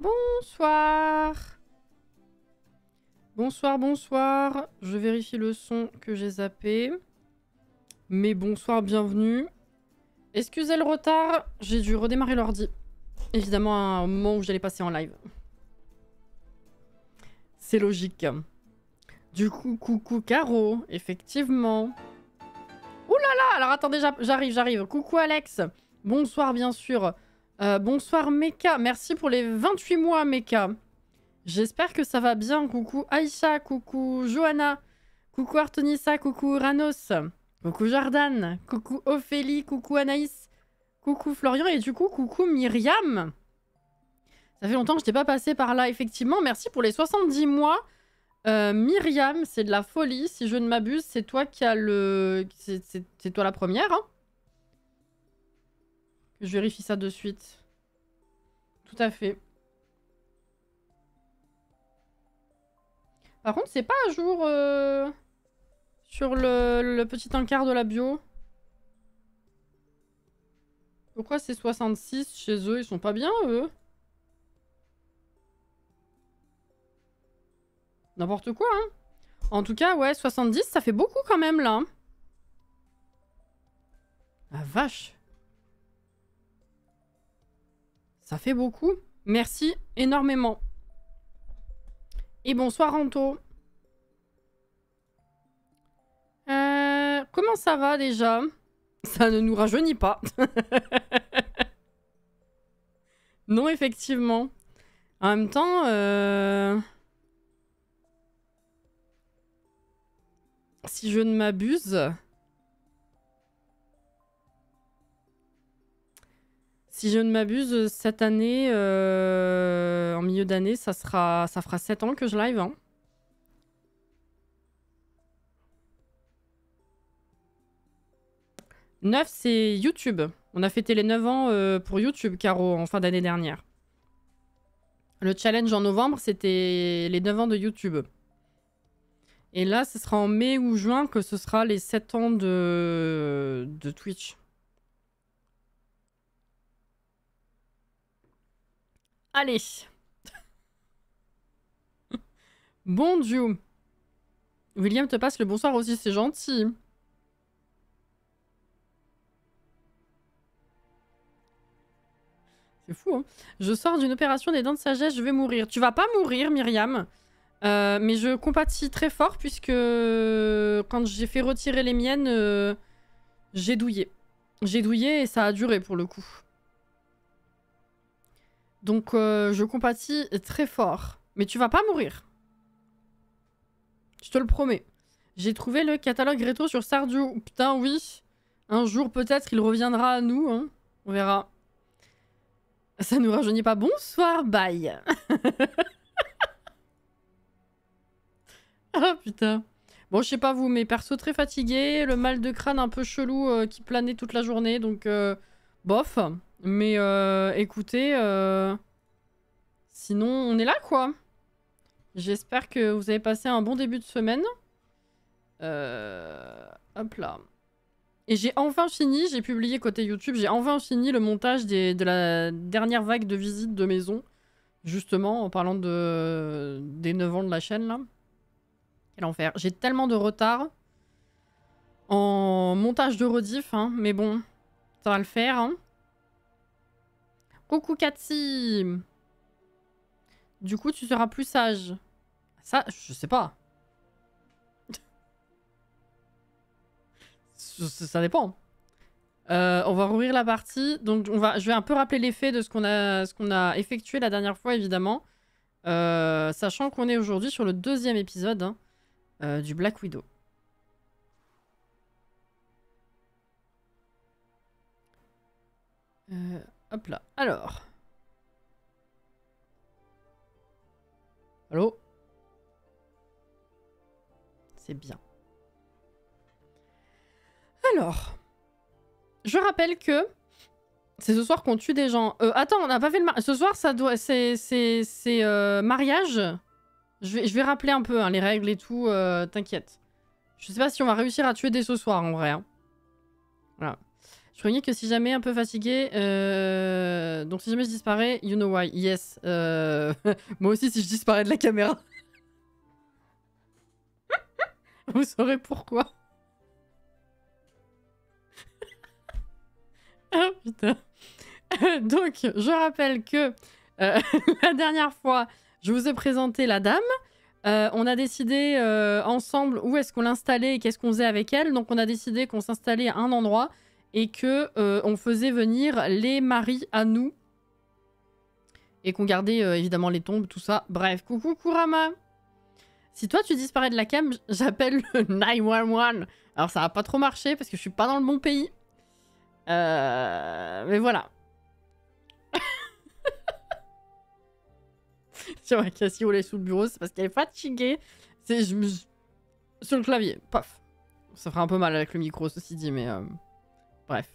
Bonsoir. Bonsoir, bonsoir. Je vérifie le son que j'ai zappé. Mais bonsoir, bienvenue. Excusez le retard, j'ai dû redémarrer l'ordi. Évidemment, à un moment où j'allais passer en live. C'est logique. Du coup, coucou Caro, effectivement. Ouh là là, alors attendez, j'arrive. Coucou Alex. Bonsoir, bien sûr. Bonsoir Meka, merci pour les 28 mois Meka. J'espère que ça va bien. Coucou Aïcha, coucou Johanna, coucou Artonissa, coucou Ranos, coucou Jordan, coucou Ophélie, coucou Anaïs, coucou Florian et du coup coucou Myriam. Ça fait longtemps que je n'étais pas passée par là, effectivement. Merci pour les 70 mois. Myriam, c'est de la folie. Si je ne m'abuse, c'est toi qui as le... C'est toi la première, hein. Je vérifie ça de suite. Tout à fait. Par contre, c'est pas à jour sur le petit encart de la bio. Pourquoi c'est 66 chez eux? Ils sont pas bien, eux? N'importe quoi, hein. En tout cas, ouais, 70, ça fait beaucoup quand même, là. La vache. Ça fait beaucoup. Merci énormément. Et bonsoir, Anto. Comment ça va, déjà? Ça ne nous rajeunit pas. Non, effectivement. En même temps, si je ne m'abuse... Si je ne m'abuse, cette année, en milieu d'année, ça fera 7 ans que je live. Hein. Neuf, c'est YouTube. On a fêté les 9 ans pour YouTube, Caro, en fin d'année dernière. Le challenge en novembre, c'était les 9 ans de YouTube. Et là, ce sera en mai ou juin que ce sera les 7 ans de Twitch. Allez. Bon Dieu. William te passe le bonsoir aussi, c'est gentil. C'est fou, hein. Je sors d'une opération des dents de sagesse, je vais mourir. Tu vas pas mourir, Myriam. Mais je compatis très fort puisque quand j'ai fait retirer les miennes, j'ai douillé. J'ai douillé et ça a duré pour le coup. Donc je compatis très fort. Mais tu vas pas mourir. Je te le promets. J'ai trouvé le catalogue rétro sur Stardew. Putain, oui. Un jour, peut-être, il reviendra à nous. Hein. On verra. Ça nous rajeunit pas. Bonsoir, bye. Ah, putain. Bon, je sais pas vous, mais perso très fatigué. Le mal de crâne un peu chelou qui planait toute la journée. Donc, bof. Mais écoutez, sinon, on est là, quoi. J'espère que vous avez passé un bon début de semaine. Hop là. Et j'ai enfin fini, j'ai publié côté YouTube, j'ai enfin fini le montage de la dernière vague de visites de maison. Justement, en parlant des 9 ans de la chaîne, là. Quel enfer. J'ai tellement de retard en montage de rediff, hein. Mais bon, ça va le faire, hein. Coucou Cathy. Du coup, tu seras plus sage. Ça, je sais pas. Ça dépend. On va rouvrir la partie. Donc, je vais un peu rappeler les faits de ce qu'on a effectué la dernière fois, évidemment. Sachant qu'on est aujourd'hui sur le 2e épisode hein, du Black Widow. Hop là. Alors. Allô? C'est bien. Alors. Je rappelle que c'est ce soir qu'on tue des gens. Attends, on n'a pas fait le mariage. Ce soir, ça doit... C'est mariage. Je vais rappeler un peu hein, les règles et tout. T'inquiète. Je sais pas si on va réussir à tuer dès ce soir, en vrai. Hein. Voilà. Je croyais que si jamais un peu fatigué, donc si jamais je disparais, you know why. Yes. Moi aussi, si je disparais de la caméra. Vous saurez pourquoi. Ah putain. Donc, je rappelle que la dernière fois, je vous ai présenté la dame. On a décidé ensemble où est-ce qu'on l'installait et qu'est-ce qu'on faisait avec elle. Donc, on a décidé qu'on s'installait à un endroit et que on faisait venir les maris à nous. Et qu'on gardait évidemment les tombes, tout ça. Bref, coucou Kurama. Si toi tu disparais de la cam, j'appelle le 911. Alors ça va pas trop marcher parce que je suis pas dans le bon pays. Mais voilà. C'est vrai, Cassie roulait sous le bureau, c'est parce qu'elle est fatiguée. C'est sur le clavier, paf. Ça fera un peu mal avec le micro, ceci dit, mais bref.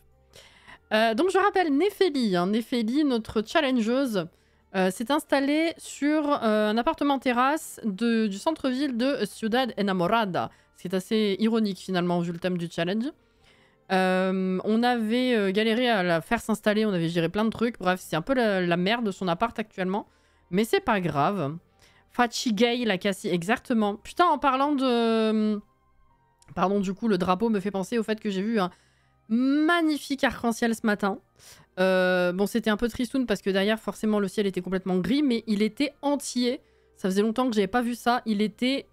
Donc je rappelle Néphélie, hein. Néphélie, notre challengeuse, s'est installée sur un appartement terrasse du centre-ville de Ciudad Enamorada. Ce qui est assez ironique finalement vu le thème du challenge. On avait galéré à la faire s'installer, on avait géré plein de trucs. Bref, c'est un peu la merde de son appart actuellement. Mais c'est pas grave. Fatigué, la Cassie, exactement. Putain, en parlant de... Pardon, du coup, le drapeau me fait penser au fait que j'ai vu un magnifique arc-en-ciel ce matin. Bon, c'était un peu tristoun parce que derrière, forcément, le ciel était complètement gris, mais il était entier. Ça faisait longtemps que j'avais pas vu ça. Il était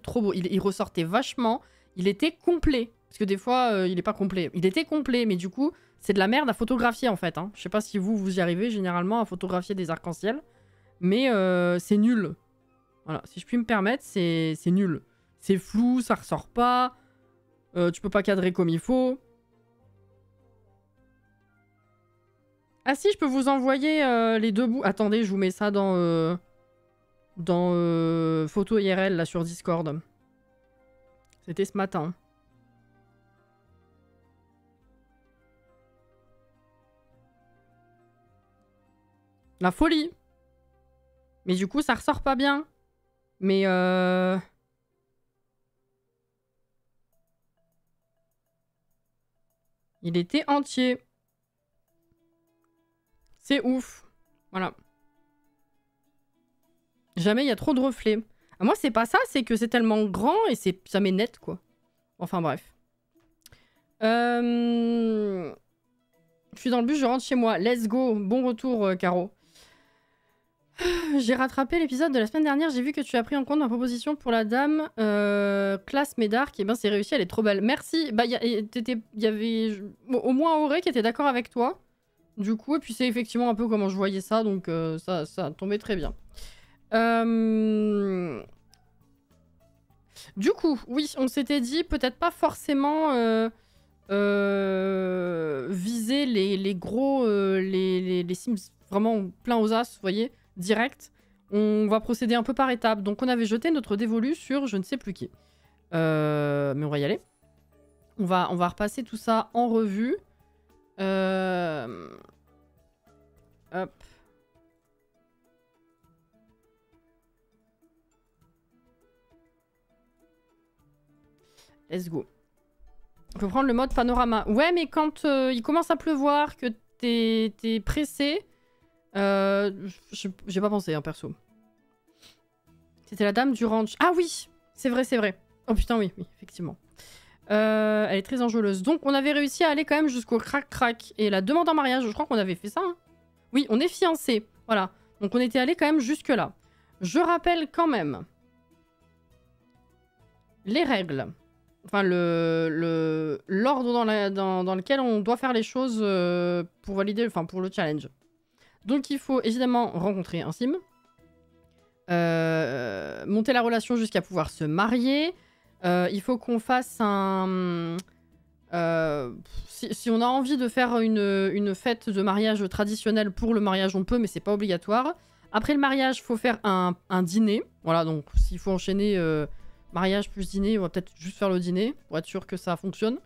trop beau. Il ressortait vachement. Il était complet. Parce que des fois, il est pas complet. Il était complet, mais du coup, c'est de la merde à photographier, en fait. Hein. Je sais pas si vous y arrivez, généralement, à photographier des arcs-en-ciel. Mais c'est nul. Voilà, si je puis me permettre, c'est nul. C'est flou, ça ressort pas. Tu peux pas cadrer comme il faut. Ah si, je peux vous envoyer les deux bouts. Attendez, je vous mets ça dans photo IRL, là, sur Discord. C'était ce matin. La folie. Mais du coup, ça ressort pas bien. Mais il était entier. C'est ouf. Voilà. Jamais il y a trop de reflets. Ah, moi, c'est pas ça, c'est que c'est tellement grand et ça m'est net, quoi. Enfin, bref. Je suis dans le bus, je rentre chez moi. Let's go. Bon retour, Caro. J'ai rattrapé l'épisode de la semaine dernière. J'ai vu que tu as pris en compte ma proposition pour la dame classe Médark. Et ben, c'est réussi, elle est trop belle. Merci. Bah, y avait au moins Auré qui était d'accord avec toi. Du coup, et puis c'est effectivement un peu comment je voyais ça. Donc, ça tombait très bien. Du coup, oui, on s'était dit peut-être pas forcément viser les gros, les Sims vraiment plein aux as, vous voyez, direct. On va procéder un peu par étapes. Donc on avait jeté notre dévolu sur je ne sais plus qui. Mais on va y aller. On va repasser tout ça en revue. Hop. Let's go. Il faut prendre le mode panorama. Ouais, mais quand il commence à pleuvoir, que t'es pressé... j'ai pas pensé, hein, perso. C'était la dame du ranch. Ah oui, c'est vrai, c'est vrai. Oh putain, oui, effectivement. Elle est très enjôleuse. Donc, on avait réussi à aller quand même jusqu'au crac-crac. Et la demande en mariage, je crois qu'on avait fait ça. Hein. Oui, on est fiancés. Voilà. Donc, on était allé quand même jusque-là. Je rappelle quand même les règles. Enfin, l'ordre dans lequel on doit faire les choses pour valider, enfin, pour le challenge. Donc, il faut évidemment rencontrer un sim. Monter la relation jusqu'à pouvoir se marier. Il faut qu'on fasse un... si on a envie de faire une fête de mariage traditionnelle pour le mariage, on peut, mais c'est pas obligatoire. Après le mariage, il faut faire un dîner. Voilà, donc s'il faut enchaîner mariage plus dîner, on va peut-être juste faire le dîner pour être sûr que ça fonctionne.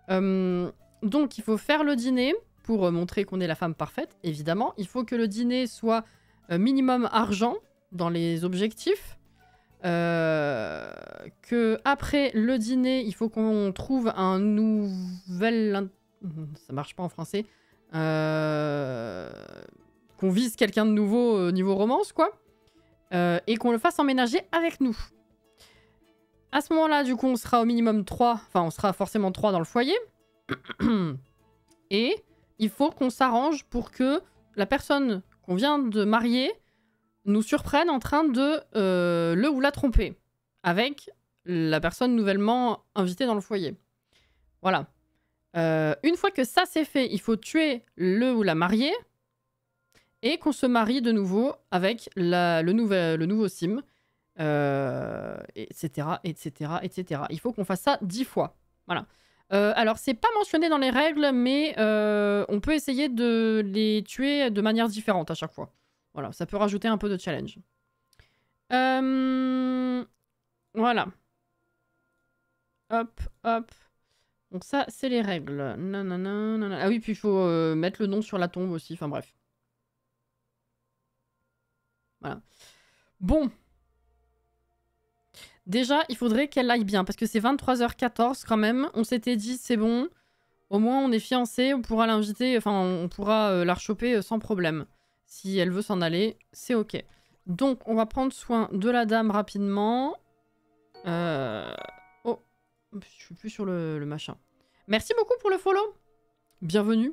Donc il faut faire le dîner pour montrer qu'on est la femme parfaite, évidemment. Il faut que le dîner soit minimum argent dans les objectifs. Que après le dîner, il faut qu'on trouve un nouvel Ça marche pas en français. Qu'on vise quelqu'un de nouveau au niveau romance, quoi. Et qu'on le fasse emménager avec nous. À ce moment-là, du coup, on sera au minimum 3. Enfin, on sera forcément 3 dans le foyer. Et il faut qu'on s'arrange pour que la personne qu'on vient de marier nous surprenne en train de le ou la tromper. Avec la personne nouvellement invitée dans le foyer. Voilà. Une fois que ça c'est fait, il faut tuer le ou la mariée et qu'on se marie de nouveau avec le nouveau sim, etc., etc., etc. Il faut qu'on fasse ça 10 fois. Voilà. Alors, c'est pas mentionné dans les règles, mais on peut essayer de les tuer de manière différente à chaque fois. Voilà, ça peut rajouter un peu de challenge. Voilà. Hop, hop. Donc ça, c'est les règles. Nanana. Ah oui, puis il faut mettre le nom sur la tombe aussi. Enfin bref. Voilà. Bon. Déjà, il faudrait qu'elle aille bien. Parce que c'est 23h14 quand même. On s'était dit, c'est bon. Au moins, on est fiancés. On pourra l'inviter. Enfin, on pourra la rechoper sans problème. Si elle veut s'en aller, c'est ok. Donc, on va prendre soin de la dame rapidement. Oh. Je suis plus sur le machin. Merci beaucoup pour le follow. Bienvenue.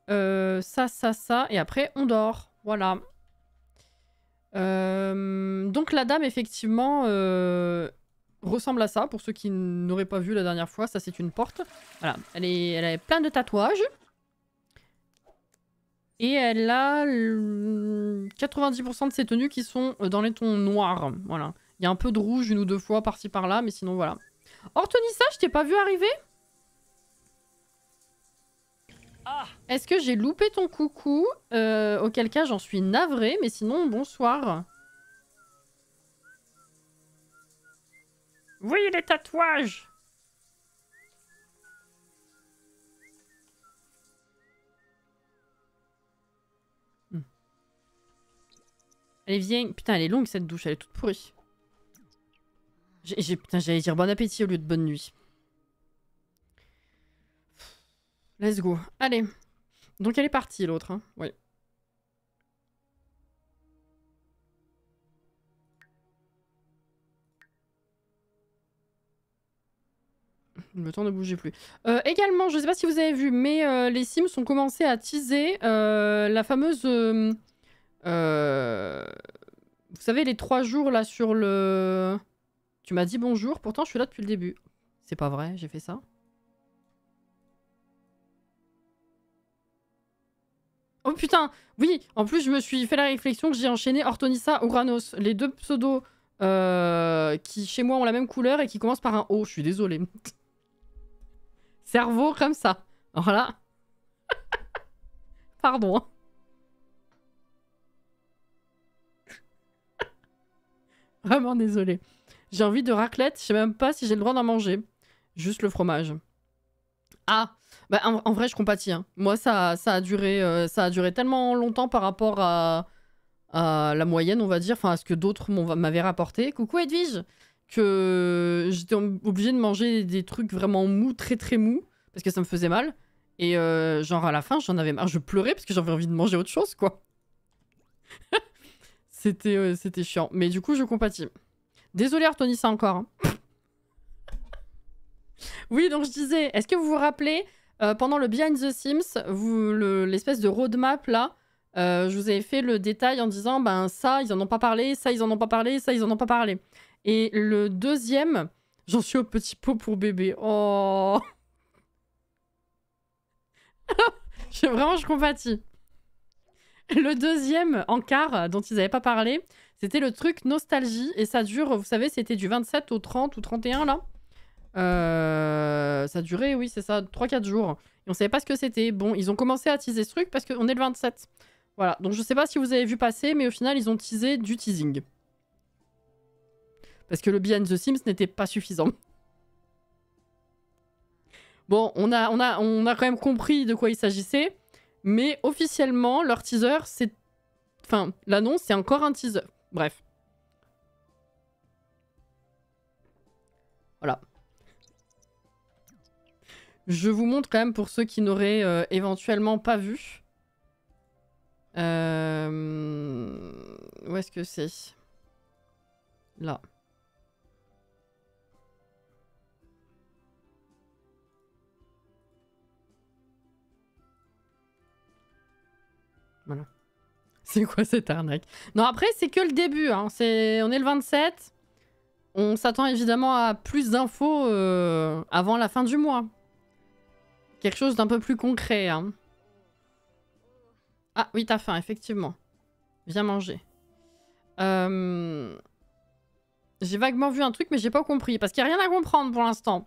Ça. Et après, on dort. Voilà. Donc la dame, effectivement, ressemble à ça. Pour ceux qui n'auraient pas vu la dernière fois, ça c'est une porte. Voilà. Elle a plein de tatouages. Et elle a 90% de ses tenues qui sont dans les tons noirs. Voilà. Il y a un peu de rouge une ou deux fois par-ci par-là, mais sinon voilà. Ortonissa, je t'ai pas vu arriver? Est-ce que j'ai loupé ton coucou? Auquel cas, j'en suis navrée, mais sinon, bonsoir. Oui, les tatouages! Allez, viens. Putain, elle est longue cette douche, elle est toute pourrie. Putain, j'allais dire bon appétit au lieu de bonne nuit. Let's go. Allez. Donc elle est partie, l'autre. Hein. Oui. Le temps ne bougeait plus. Également, je sais pas si vous avez vu, mais les Sims ont commencé à teaser la fameuse... vous savez, les 3 jours là sur le... Tu m'as dit bonjour, pourtant je suis là depuis le début. C'est pas vrai, j'ai fait ça. Oh putain, oui, en plus je me suis fait la réflexion que j'ai enchaîné Ortonissa, Uranus, les deux pseudos qui chez moi ont la même couleur et qui commencent par un O, je suis désolée. Cerveau comme ça. Alors là... Pardon. Vraiment désolée. J'ai envie de raclette, je sais même pas si j'ai le droit d'en manger. Juste le fromage. Ah, bah en vrai je compatis. Hein. Moi ça a duré tellement longtemps par rapport à la moyenne on va dire, enfin à ce que d'autres m'avaient rapporté. Coucou Edwige, que j'étais obligée de manger des trucs vraiment mous, très très mous, parce que ça me faisait mal. Et genre à la fin j'en avais marre, je pleurais parce que j'avais envie de manger autre chose quoi. C'était chiant, mais du coup je compatis. Désolée Artonissa encore. Hein. Oui, donc je disais, est-ce que vous vous rappelez, pendant le Behind the Sims, l'espèce de roadmap là, je vous avais fait le détail en disant, ben ça, ils en ont pas parlé, ça, ils en ont pas parlé, ça, ils en ont pas parlé. Et le deuxième, j'en suis au petit pot pour bébé. Oh. Je compatis. Le deuxième encart dont ils avaient pas parlé, c'était le truc nostalgie. Et ça dure, vous savez, c'était du 27 au 30 ou 31 là. Ça durait, oui, c'est ça, 3-4 jours. Et on savait pas ce que c'était. Bon, ils ont commencé à teaser ce truc parce qu'on est le 27. Voilà, donc je sais pas si vous avez vu passer, mais au final, ils ont teasé du teasing. Parce que le Behind the Sims n'était pas suffisant. Bon, on a quand même compris de quoi il s'agissait. Mais officiellement, leur teaser, c'est... Enfin, l'annonce, c'est encore un teaser. Bref. Voilà. Je vous montre quand même pour ceux qui n'auraient éventuellement pas vu. Où est-ce que c'est? Là. Voilà. C'est quoi cette arnaque? Non, après, c'est que le début. Hein. On est le 27. On s'attend évidemment à plus d'infos avant la fin du mois. Quelque chose d'un peu plus concret. Hein. Ah oui, t'as faim, effectivement. Viens manger. J'ai vaguement vu un truc, mais j'ai pas compris. Parce qu'il n'y a rien à comprendre pour l'instant.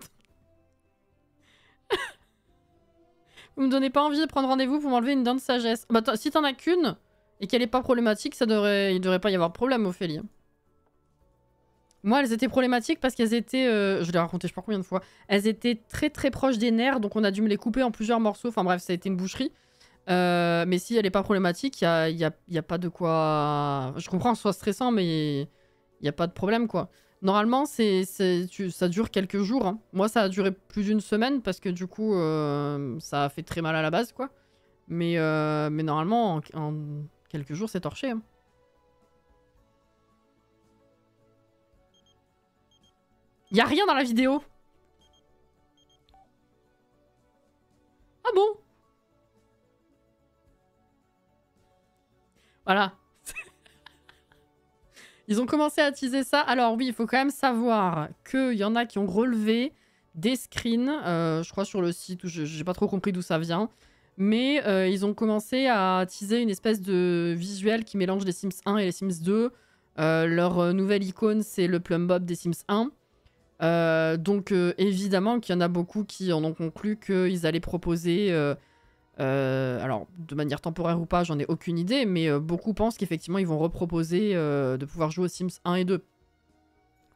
Vous me donnez pas envie de prendre rendez-vous pour m'enlever une dent de sagesse. Bah, si t'en as qu'une, et qu'elle est pas problématique, il devrait pas y avoir de problème, Ophélie. Moi, elles étaient problématiques parce qu'elles étaient... je l'ai raconté je sais pas combien de fois. Elles étaient très très proches des nerfs, donc on a dû me les couper en plusieurs morceaux. Enfin bref, ça a été une boucherie. Mais si elle est pas problématique, il y a pas de quoi... Je comprends que ce soit stressant, mais il n'y a pas de problème, quoi. Normalement, ça dure quelques jours. Hein. Moi, ça a duré plus d'une semaine parce que du coup, ça a fait très mal à la base, quoi. Mais normalement, en quelques jours, c'est torché. Hein. Y a rien dans la vidéo. Ah bon? Voilà. Ils ont commencé à teaser ça. Alors oui, il faut quand même savoir qu'il y en a qui ont relevé des screens, je crois sur le site, où j'ai pas trop compris d'où ça vient. Mais ils ont commencé à teaser une espèce de visuel qui mélange les Sims 1 et les Sims 2. Leur nouvelle icône, c'est le Plumbob des Sims 1. Donc évidemment qu'il y en a beaucoup qui en ont conclu qu'ils allaient proposer... alors, de manière temporaire ou pas, j'en ai aucune idée, mais beaucoup pensent qu'effectivement, ils vont reproposer de pouvoir jouer aux Sims 1 et 2.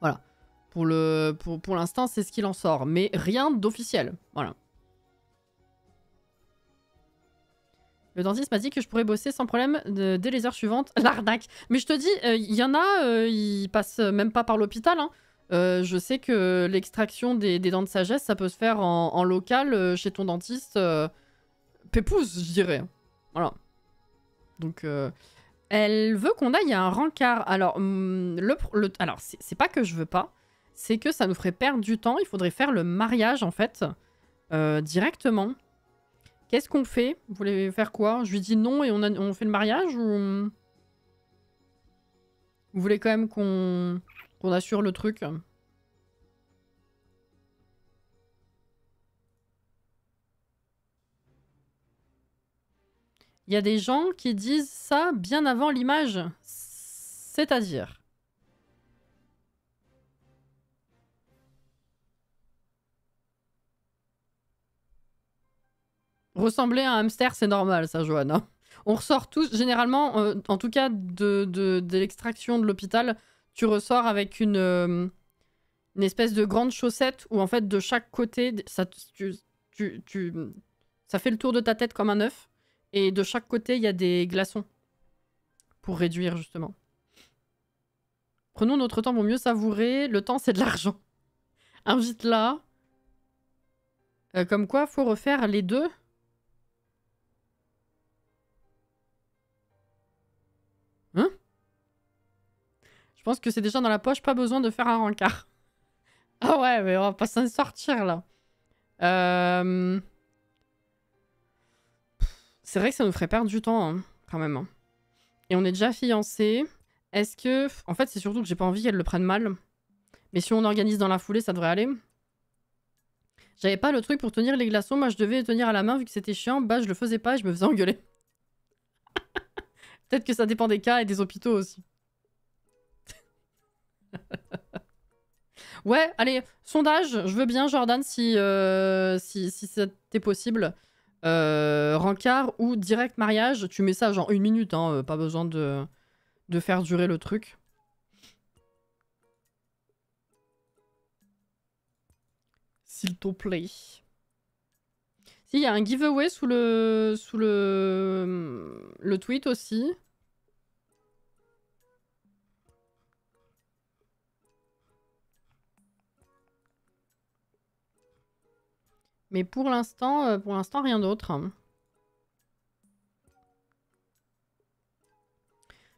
Voilà. Pour l'instant, c'est ce qu'il en sort, mais rien d'officiel. Voilà. Le dentiste m'a dit que je pourrais bosser sans problème dès les heures suivantes. L'arnaque. Mais je te dis, il y en a, ils passent même pas par l'hôpital. Hein. Je sais que l'extraction des dents de sagesse, ça peut se faire en local chez ton dentiste. Pépouze, je dirais. Voilà. Donc, elle veut qu'on aille à un rencard. Alors, alors c'est pas que je veux pas, c'est que ça nous ferait perdre du temps. Il faudrait faire le mariage, en fait, directement. Qu'est-ce qu'on fait? Vous voulez faire quoi? Je lui dis non et on fait le mariage ou... Vous voulez quand même qu'on assure le truc? Il y a des gens qui disent ça bien avant l'image. C'est-à-dire... Ressembler à un hamster, c'est normal, ça, Johanna. On ressort tous, généralement, en tout cas de l'extraction de l'hôpital, tu ressors avec une espèce de grande chaussette où, en fait, de chaque côté, ça fait le tour de ta tête comme un œuf. Et de chaque côté, il y a des glaçons. Pour réduire, justement. Prenons notre temps pour mieux savourer. Le temps, c'est de l'argent. Invite-la. Comme quoi, faut refaire les deux. Hein? Je pense que c'est déjà dans la poche, pas besoin de faire un rencard. Ah ouais, mais on va pas s'en sortir, là. C'est vrai que ça nous ferait perdre du temps, hein, quand même. Hein. Et on est déjà fiancés. Est-ce que... En fait, c'est surtout que j'ai pas envie qu'elle le prenne mal. Mais si on organise dans la foulée, ça devrait aller. J'avais pas le truc pour tenir les glaçons. Moi, je devais les tenir à la main vu que c'était chiant. Bah, je le faisais pas et je me faisais engueuler. Peut-être que ça dépend des cas et des hôpitaux aussi. Ouais, allez, sondage. Je veux bien, Jordan, si c'était possible. Rencard ou direct mariage. Tu mets ça genre 1 minute. Hein, pas besoin de faire durer le truc. S'il te plaît. Si, il y a un giveaway sous le tweet aussi. Mais pour l'instant, rien d'autre.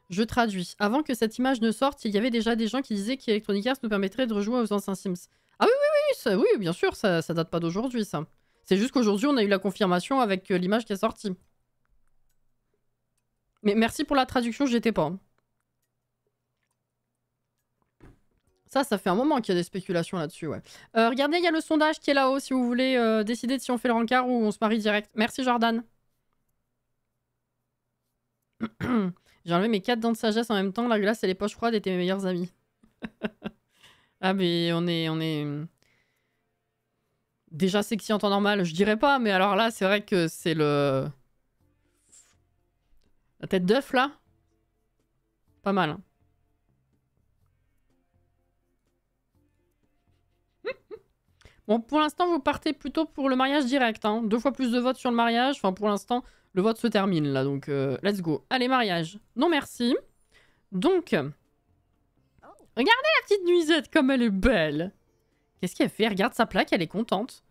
Je traduis. Avant que cette image ne sorte, il y avait déjà des gens qui disaient qu'Electronic Arts nous permettrait de rejouer aux anciens Sims. Ah oui, oui, bien sûr, ça date pas d'aujourd'hui, ça. C'est juste qu'aujourd'hui, on a eu la confirmation avec l'image qui est sortie. Mais merci pour la traduction, j'étais pas. Ça fait un moment qu'il y a des spéculations là-dessus, ouais. Regardez, il y a le sondage qui est là-haut, si vous voulez décider de si on fait le rencard ou on se marie direct. Merci, Jordan. J'ai enlevé mes 4 dents de sagesse en même temps. La glace et les poches froides étaient mes meilleurs amis. Ah, mais on est... Déjà sexy en temps normal, je dirais pas, mais alors là, c'est vrai que c'est le... La tête d'œuf, là. Pas mal. Hein. Bon, pour l'instant, vous partez plutôt pour le mariage direct. Hein. 2 fois plus de votes sur le mariage. Enfin, pour l'instant, le vote se termine, là. Donc, let's go. Allez, mariage. Non, merci. Donc... Regardez la petite nuisette, comme elle est belle. Qu'est-ce qu'elle fait? Regarde sa plaque, elle est contente.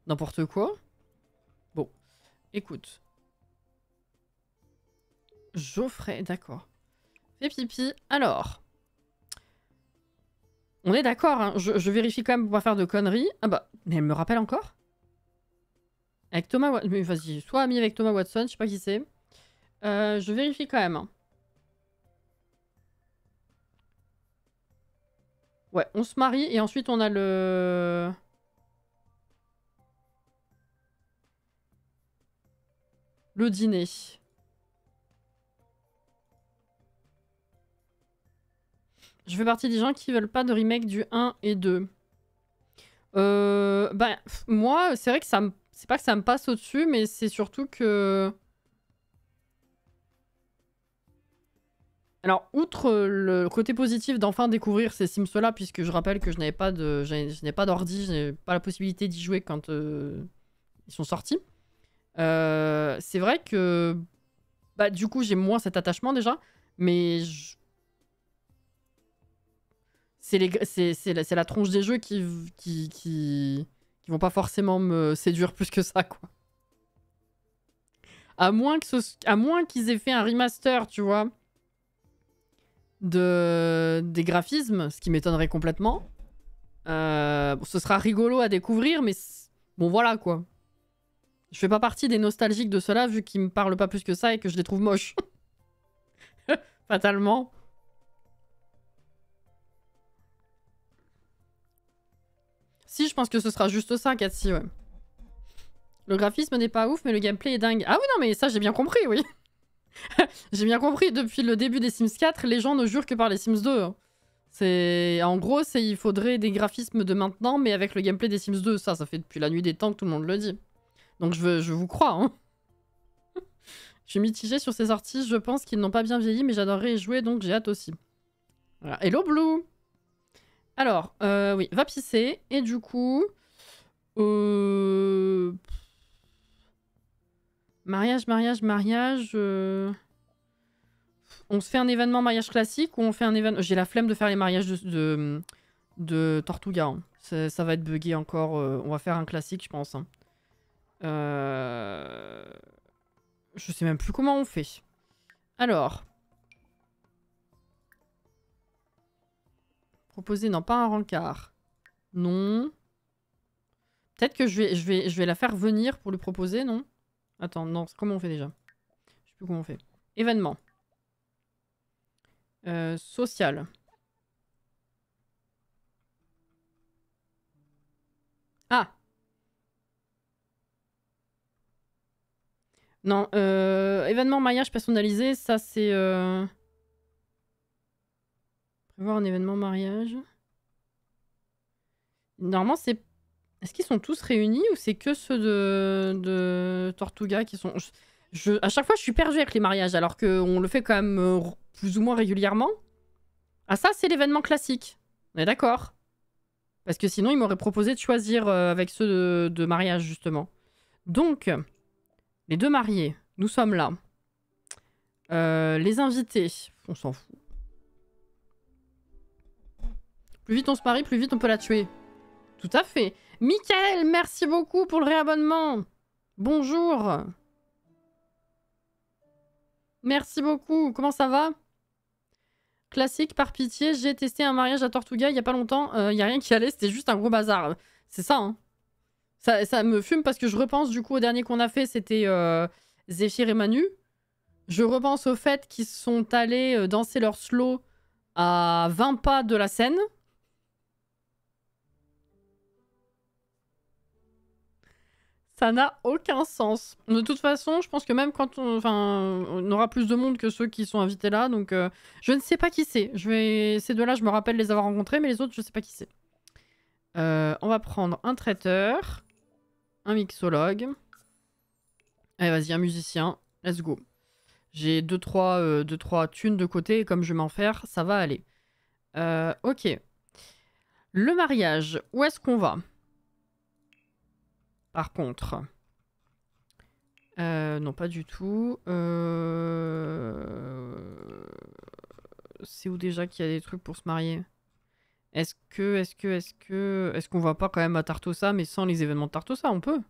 N'importe quoi. Bon, écoute. Geoffrey, d'accord. Fais pipi. Alors. On est d'accord, hein. Je vérifie quand même pour pas faire de conneries. Ah bah, mais elle me rappelle encore? Avec Thomas Watson. Mais vas-y, sois ami avec Thomas Watson, je sais pas qui c'est. Je vérifie quand même. Hein. Ouais, on se marie et ensuite on a le... Le dîner. Je fais partie des gens qui veulent pas de remake du 1 et 2. Bah, moi, c'est vrai que ça me... C'est pas que ça me passe au-dessus, mais c'est surtout que... Alors, outre le côté positif d'enfin découvrir ces Sims-là, puisque je rappelle que je n'avais pas de... Je n'ai pas d'ordi, je n'ai pas la possibilité d'y jouer quand ils sont sortis. C'est vrai que... Bah, du coup, j'ai moins cet attachement déjà, mais... C'est la tronche des jeux qui vont pas forcément me séduire plus que ça, quoi. À moins qu'ils aient fait un remaster, tu vois, des graphismes, ce qui m'étonnerait complètement. Ce sera rigolo à découvrir, mais bon, voilà, quoi. Je fais pas partie des nostalgiques de ceux-là, vu qu'ils me parlent pas plus que ça et que je les trouve moches. Fatalement. Si, je pense que ce sera juste ça, Cathy, ouais. Le graphisme n'est pas ouf, mais le gameplay est dingue. Ah oui, non, mais ça, j'ai bien compris, oui. J'ai bien compris, depuis le début des Sims 4, les gens ne jurent que par les Sims 2. Hein. En gros, il faudrait des graphismes de maintenant, mais avec le gameplay des Sims 2. Ça fait depuis la nuit des temps que tout le monde le dit. Donc je vous crois, hein. Je suis mitigée sur ces sorties, je pense qu'ils n'ont pas bien vieilli, mais j'adorerais y jouer, donc j'ai hâte aussi. Voilà. Hello Blue. Alors, oui, va pisser, et du coup... Mariage. On se fait un événement mariage classique ou on fait un événement... J'ai la flemme de faire les mariages de Tortuga. Hein. Ça va être buggé encore. On va faire un classique, je pense. Hein. Je sais même plus comment on fait. Alors. Proposer, non, pas un rencard. Non. Peut-être que je vais la faire venir pour lui proposer, non? Attends, non, comment on fait déjà? Je sais plus comment on fait. Événement. Social. Ah! Non, événement mariage personnalisé, ça c'est... Prévoir un événement mariage. Normalement, c'est... Est-ce qu'ils sont tous réunis ou c'est que ceux de Tortuga qui sont... À chaque fois, je suis perdue avec les mariages, alors qu'on le fait quand même plus ou moins régulièrement. Ah, ça, c'est l'événement classique. On est d'accord. Parce que sinon, ils m'auraient proposé de choisir avec ceux de mariage, justement. Donc, les deux mariés, nous sommes là. Les invités, on s'en fout. Plus vite on se marie, plus vite on peut la tuer. Tout à fait. Michael, merci beaucoup pour le réabonnement. Bonjour. Merci beaucoup. Comment ça va? Classique, par pitié, j'ai testé un mariage à Tortuga il y a pas longtemps. Il y a rien qui allait, c'était juste un gros bazar. C'est ça, hein. Ça me fume parce que je repense du coup au dernier qu'on a fait, c'était Zéphyr et Manu. Je repense au fait qu'ils sont allés danser leur slow à 20 pas de la scène. Ça n'a aucun sens. De toute façon, je pense que même quand on aura plus de monde que ceux qui sont invités là, donc je ne sais pas qui c'est. Ces deux-là, je me rappelle les avoir rencontrés, mais les autres, je sais pas qui c'est. On va prendre un traiteur, un mixologue. Allez, vas-y, un musicien. Let's go. J'ai 2-3 thunes de côté, et comme je vais m'en faire, ça va aller. Ok. Le mariage, où est-ce qu'on va? Par contre... non, pas du tout. C'est où déjà qu'il y a des trucs pour se marier? Est-ce qu'on va pas quand même à Tartosa, mais sans les événements de Tartosa? On peut.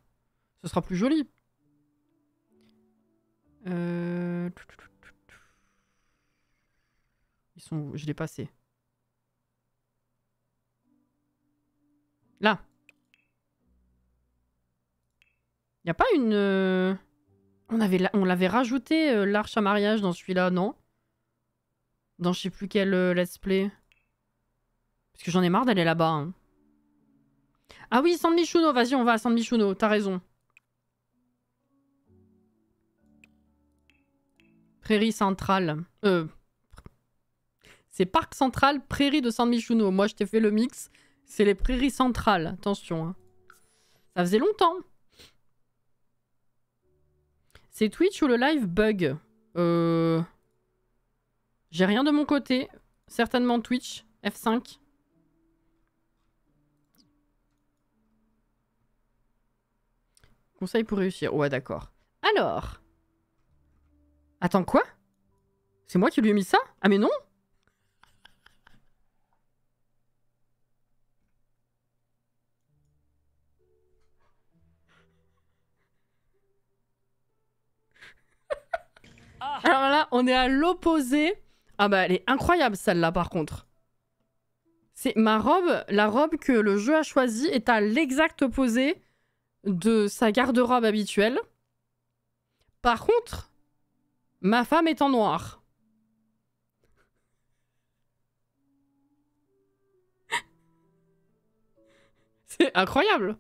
Ce sera plus joli. Ils sont où? Je l'ai passé. Là. Y a pas une... On l'avait rajouté, l'arche à mariage, dans celui-là, non? Dans je sais plus quel let's play. Parce que j'en ai marre d'aller là-bas. Hein. Ah oui, San Michuno, vas-y, on va à San Michuno, t'as raison. Prairie centrale. C'est Parc Central, Prairie de San Michuno. Moi, je t'ai fait le mix. C'est les Prairies Centrales. Attention. Hein. Ça faisait longtemps. C'est Twitch ou le live bug? J'ai rien de mon côté. Certainement Twitch. F5. Conseil pour réussir. Ouais, d'accord. Alors. Attends, quoi? C'est moi qui lui ai mis ça? Ah, mais non! Alors là, on est à l'opposé. Ah bah, elle est incroyable, celle-là, par contre. C'est ma robe, la robe que le jeu a choisie est à l'exact opposé de sa garde-robe habituelle. Par contre, ma femme est en noir. C'est incroyable.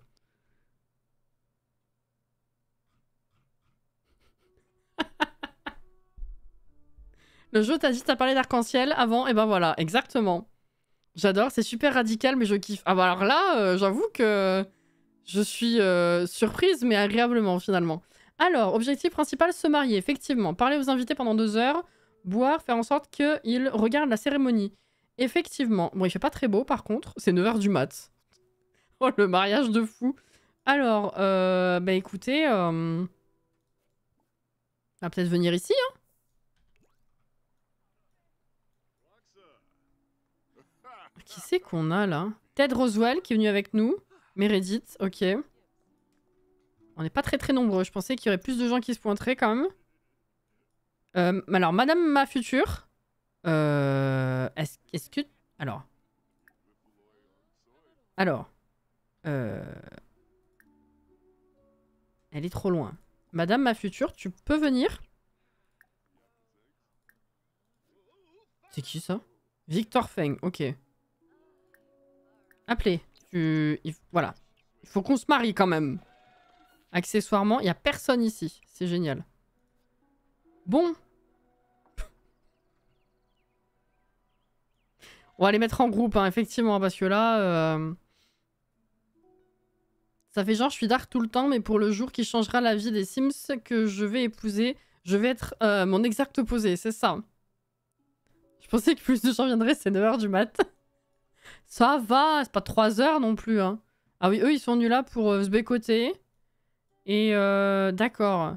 Le jeu t'a dit, t'as parlé d'arc-en-ciel avant, et ben voilà, exactement. J'adore, c'est super radical, mais je kiffe. Ah bah alors là, j'avoue que je suis surprise, mais agréablement finalement. Alors, objectif principal, se marier, effectivement. Parler aux invités pendant 2 heures, boire, faire en sorte qu'ils regardent la cérémonie. Effectivement. Bon, il fait pas très beau par contre, c'est 9 h du mat. Oh, le mariage de fou. Alors, bah écoutez, on va peut-être venir ici, hein. Qui c'est qu'on a là? Ted Roswell qui est venu avec nous. Meredith, ok. On n'est pas très nombreux. Je pensais qu'il y aurait plus de gens qui se pointeraient quand même. Alors, Madame ma future. Est-ce que... Alors. Elle est trop loin. Madame ma future, tu peux venir? C'est qui ça? Victor Feng, ok. Appelez. Voilà. Il faut qu'on se marie quand même. Accessoirement, il n'y a personne ici. C'est génial. Bon. On va les mettre en groupe, hein, effectivement, parce que là... Ça fait genre, je suis dark tout le temps, mais pour le jour qui changera la vie des Sims que je vais épouser, je vais être mon exact opposé, c'est ça. Je pensais que plus de gens viendraient, c'est 9 h du mat. Ça va, c'est pas 3 h non plus. Hein. Ah oui, eux, ils sont venus là pour se bécoter. Et d'accord.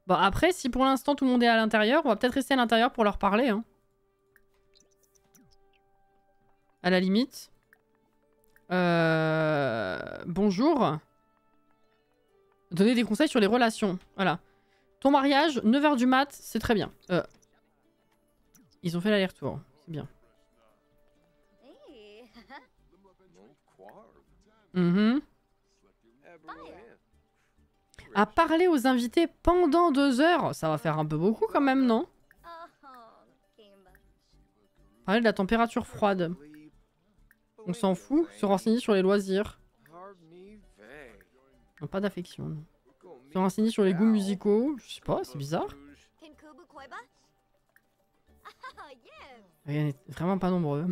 Bon, après, si pour l'instant tout le monde est à l'intérieur, on va peut-être rester à l'intérieur pour leur parler. Hein. À la limite. Bonjour. Donner des conseils sur les relations. Voilà. Ton mariage, 9h du mat, c'est très bien. Ils ont fait l'aller-retour. C'est bien. À parler aux invités pendant 2 heures, ça va faire un peu beaucoup quand même, non? Parler de la température froide. On s'en fout, se renseigner sur les loisirs. Non, pas d'affection. Non. Se renseigner sur les goûts musicaux. Je sais pas, c'est bizarre. Il est vraiment pas nombreux.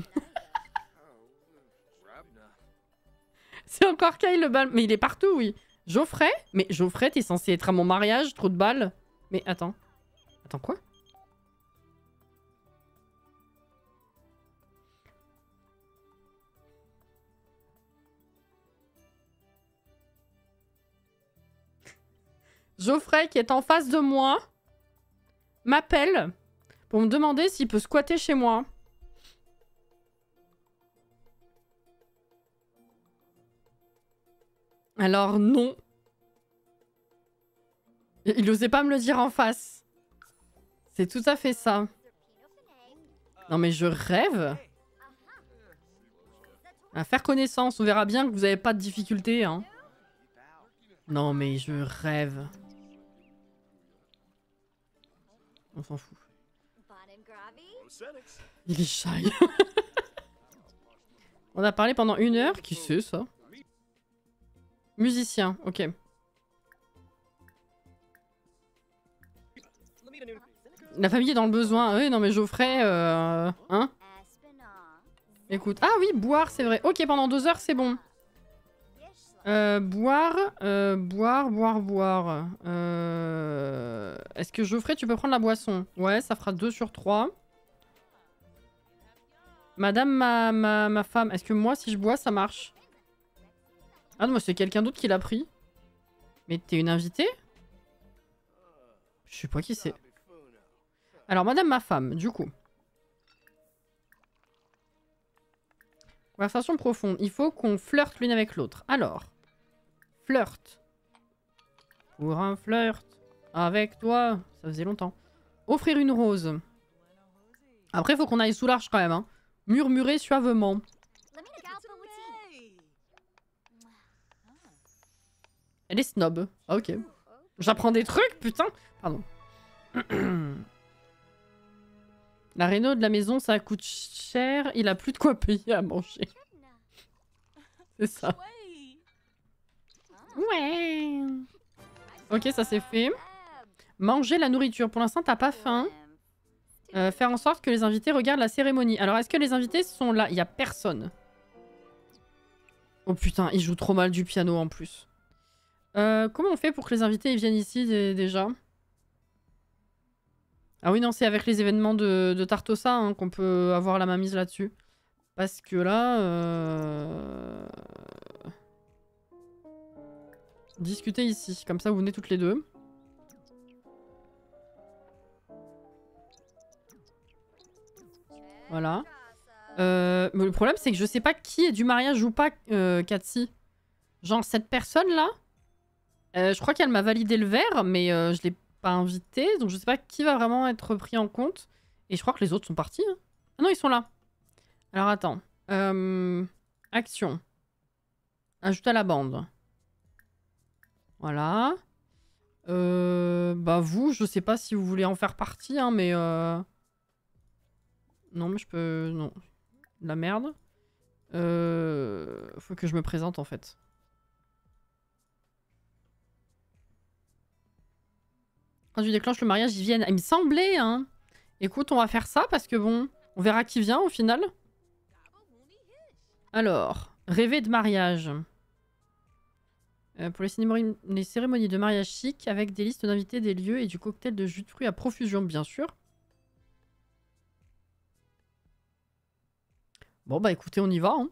C'est encore Kyle le bal. Mais il est partout, oui. Geoffrey? Mais Geoffrey, t'es censé être à mon mariage, trop de balles. Mais attends. Attends, quoi? Geoffrey, qui est en face de moi, m'appelle pour me demander s'il peut squatter chez moi. Alors non. Il osait pas me le dire en face. C'est tout à fait ça. Non mais je rêve. À faire connaissance, on verra bien que vous avez pas de difficultés, hein. Non mais je rêve. On s'en fout. Il est shy. On a parlé pendant 1 heure. Qui c'est ça? Musicien, ok. La famille est dans le besoin. Oui, non mais Geoffrey, hein? Écoute. Ah oui, boire, c'est vrai. Ok, pendant 2 heures, c'est bon. Boire. Est-ce que Geoffrey, tu peux prendre la boisson? Ouais, ça fera 2 sur 3. Madame, ma femme, est-ce que moi, si je bois, ça marche? Ah non, c'est quelqu'un d'autre qui l'a pris. Mais t'es une invitée? Je sais pas qui c'est. Alors, madame, ma femme, du coup. Conversation profonde. Il faut qu'on flirte l'une avec l'autre. Alors. Flirt. Pour un flirt. Avec toi. Ça faisait longtemps. Offrir une rose. Après, il faut qu'on aille sous l'arche quand même. Hein. Murmurer suavement. Elle est snob. Ah, ok. J'apprends des trucs, putain. Pardon. La réno de la maison, ça coûte cher. Il a plus de quoi payer à manger. C'est ça. Ouais. Ok, ça c'est fait. Manger la nourriture. Pour l'instant, t'as pas faim. Faire en sorte que les invités regardent la cérémonie. Alors, est-ce que les invités sont là? Il y a personne. Oh putain, il joue trop mal du piano en plus. Comment on fait pour que les invités ils viennent ici déjà? Ah oui, non, c'est avec les événements de Tartosa hein, qu'on peut avoir la mainmise là-dessus. Parce que là... Discutez ici, comme ça vous venez toutes les deux. Voilà. Mais le problème c'est que je sais pas qui est du mariage ou pas, Katsi. Genre cette personne là, je crois qu'elle m'a validé le verre, mais je l'ai pas invitée, donc je sais pas qui va vraiment être pris en compte. Et je crois que les autres sont partis. Hein. Ah non, ils sont là. Alors attends. Action. Ajoute à la bande. Voilà. Bah vous, je sais pas si vous voulez en faire partie, hein, mais... Non, mais je peux... Non. La merde. Faut que je me présente, en fait. Quand tu déclenches le mariage, ils viennent. Il me semblait, hein. Écoute, on va faire ça, parce que bon... On verra qui vient, au final. Alors, rêver de mariage. Pour les cérémonies de mariage chic, avec des listes d'invités, des lieux et du cocktail de jus de fruits à profusion, bien sûr. Bon, bah écoutez, on y va. Hein.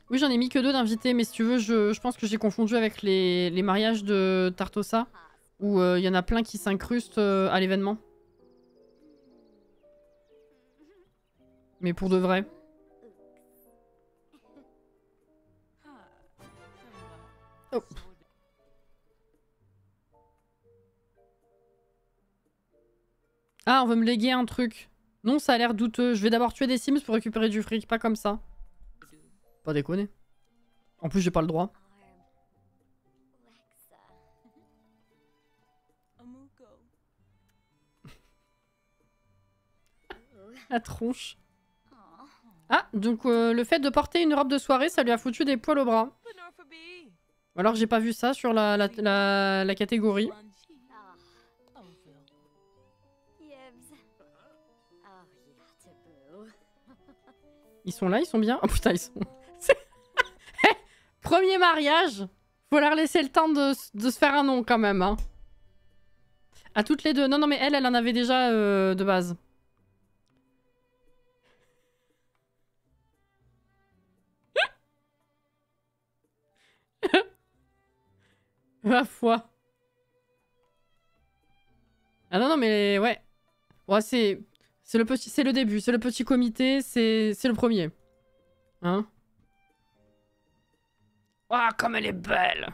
Oui, j'en ai mis que 2 d'invités, mais si tu veux, je pense que j'ai confondu avec les mariages de Tartosa, où il y en a plein qui s'incrustent à l'événement. Mais pour de vrai. Oh. Ah, on veut me léguer un truc. Non, ça a l'air douteux. Je vais d'abord tuer des Sims pour récupérer du fric, pas comme ça. Pas déconner. En plus, j'ai pas le droit. La tronche. Ah, donc le fait de porter une robe de soirée, ça lui a foutu des poils au bras. Alors j'ai pas vu ça sur la catégorie. Ils sont là, ils sont bien. Oh putain, ils sont... Premier mariage. Faut leur laisser le temps de se faire un nom quand même. Hein. À toutes les deux. Non, non, mais elle en avait déjà de base. Ma foi. Ah non, non, mais ouais. Ouais, c'est le début, c'est le petit comité, c'est le premier. Hein? Waouh, comme elle est belle!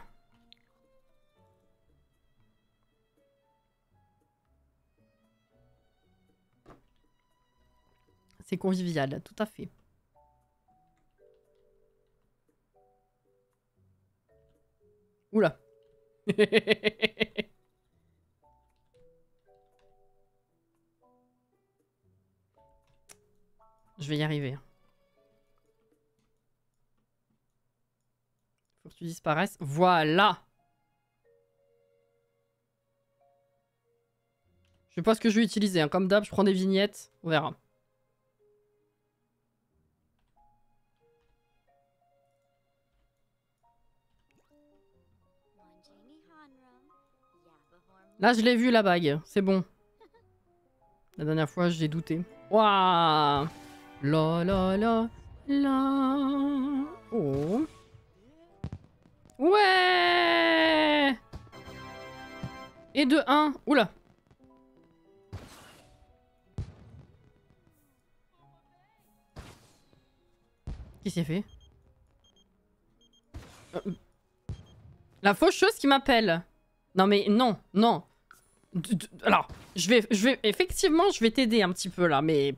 C'est convivial, tout à fait. Oula. Je vais y arriver. Faut que tu disparaisses. Voilà! Je sais pas ce que je vais utiliser. Hein. Comme d'hab, je prends des vignettes. On verra. Là, je l'ai vu, la bague. C'est bon. La dernière fois, j'ai douté. Waouh! La la la la. Oh. Ouais! Et de 1. Oula. Qu'est-ce qu'il a fait? La faucheuse qui m'appelle. Non mais non, non. Alors, effectivement, je vais t'aider un petit peu là, mais...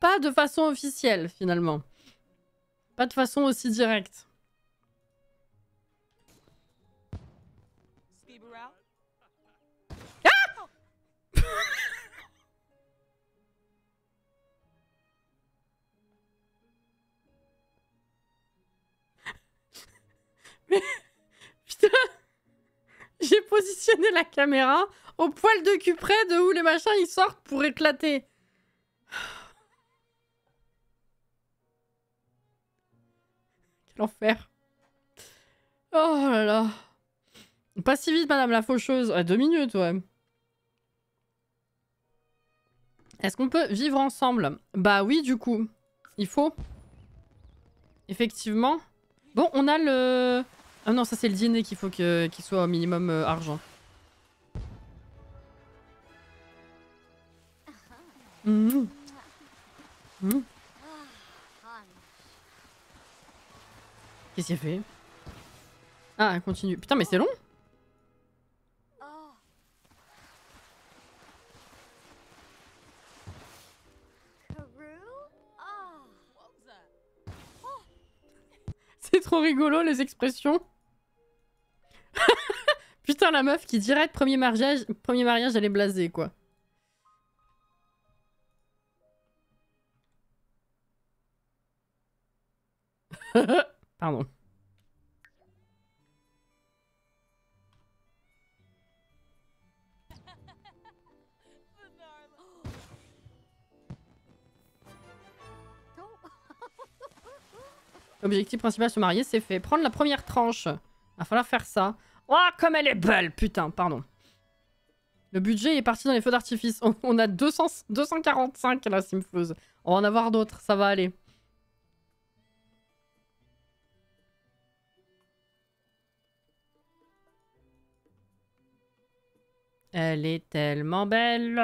Pas de façon officielle, finalement. Pas de façon aussi directe. Ah! Mais... Putain! J'ai positionné la caméra au poil de cul près de où les machins ils sortent pour éclater. Quel enfer. Oh là là. Pas si vite, madame la faucheuse. 2 minutes, ouais. Est-ce qu'on peut vivre ensemble? Bah oui, du coup. Il faut. Effectivement. Bon, on a le... Ah non, ça c'est le dîner qu'il faut qu'il soit au minimum argent. Mmh. Mmh. Qu'est-ce qu'il a fait? Ah, elle continue. Putain, mais c'est long. C'est trop rigolo, les expressions. Putain, la meuf qui direct premier mariage, elle est blasée, quoi. Pardon. Objectif principal, se marier, c'est fait. Prendre la première tranche. Va falloir faire ça. Oh, comme elle est belle, putain, pardon. Le budget est parti dans les feux d'artifice. On a 245 la Simflouz. On va en avoir d'autres, ça va aller. Elle est tellement belle.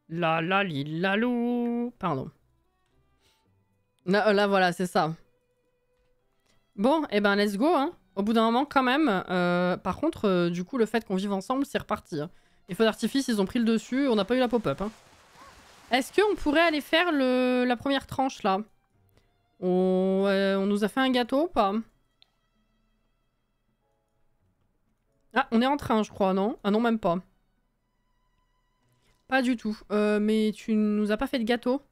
La la li la lou. Pardon. Là voilà, c'est ça. Bon, et ben let's go, hein. Au bout d'un moment, quand même. Par contre, du coup, le fait qu'on vive ensemble, c'est reparti. Hein. Les feux d'artifice, ils ont pris le dessus. On n'a pas eu la pop-up. Hein. Est-ce qu'on pourrait aller faire la première tranche, là? On nous a fait un gâteau ou pas? Ah, on est en train, je crois, non? Ah non, même pas. Pas du tout. Mais tu nous as pas fait de gâteau?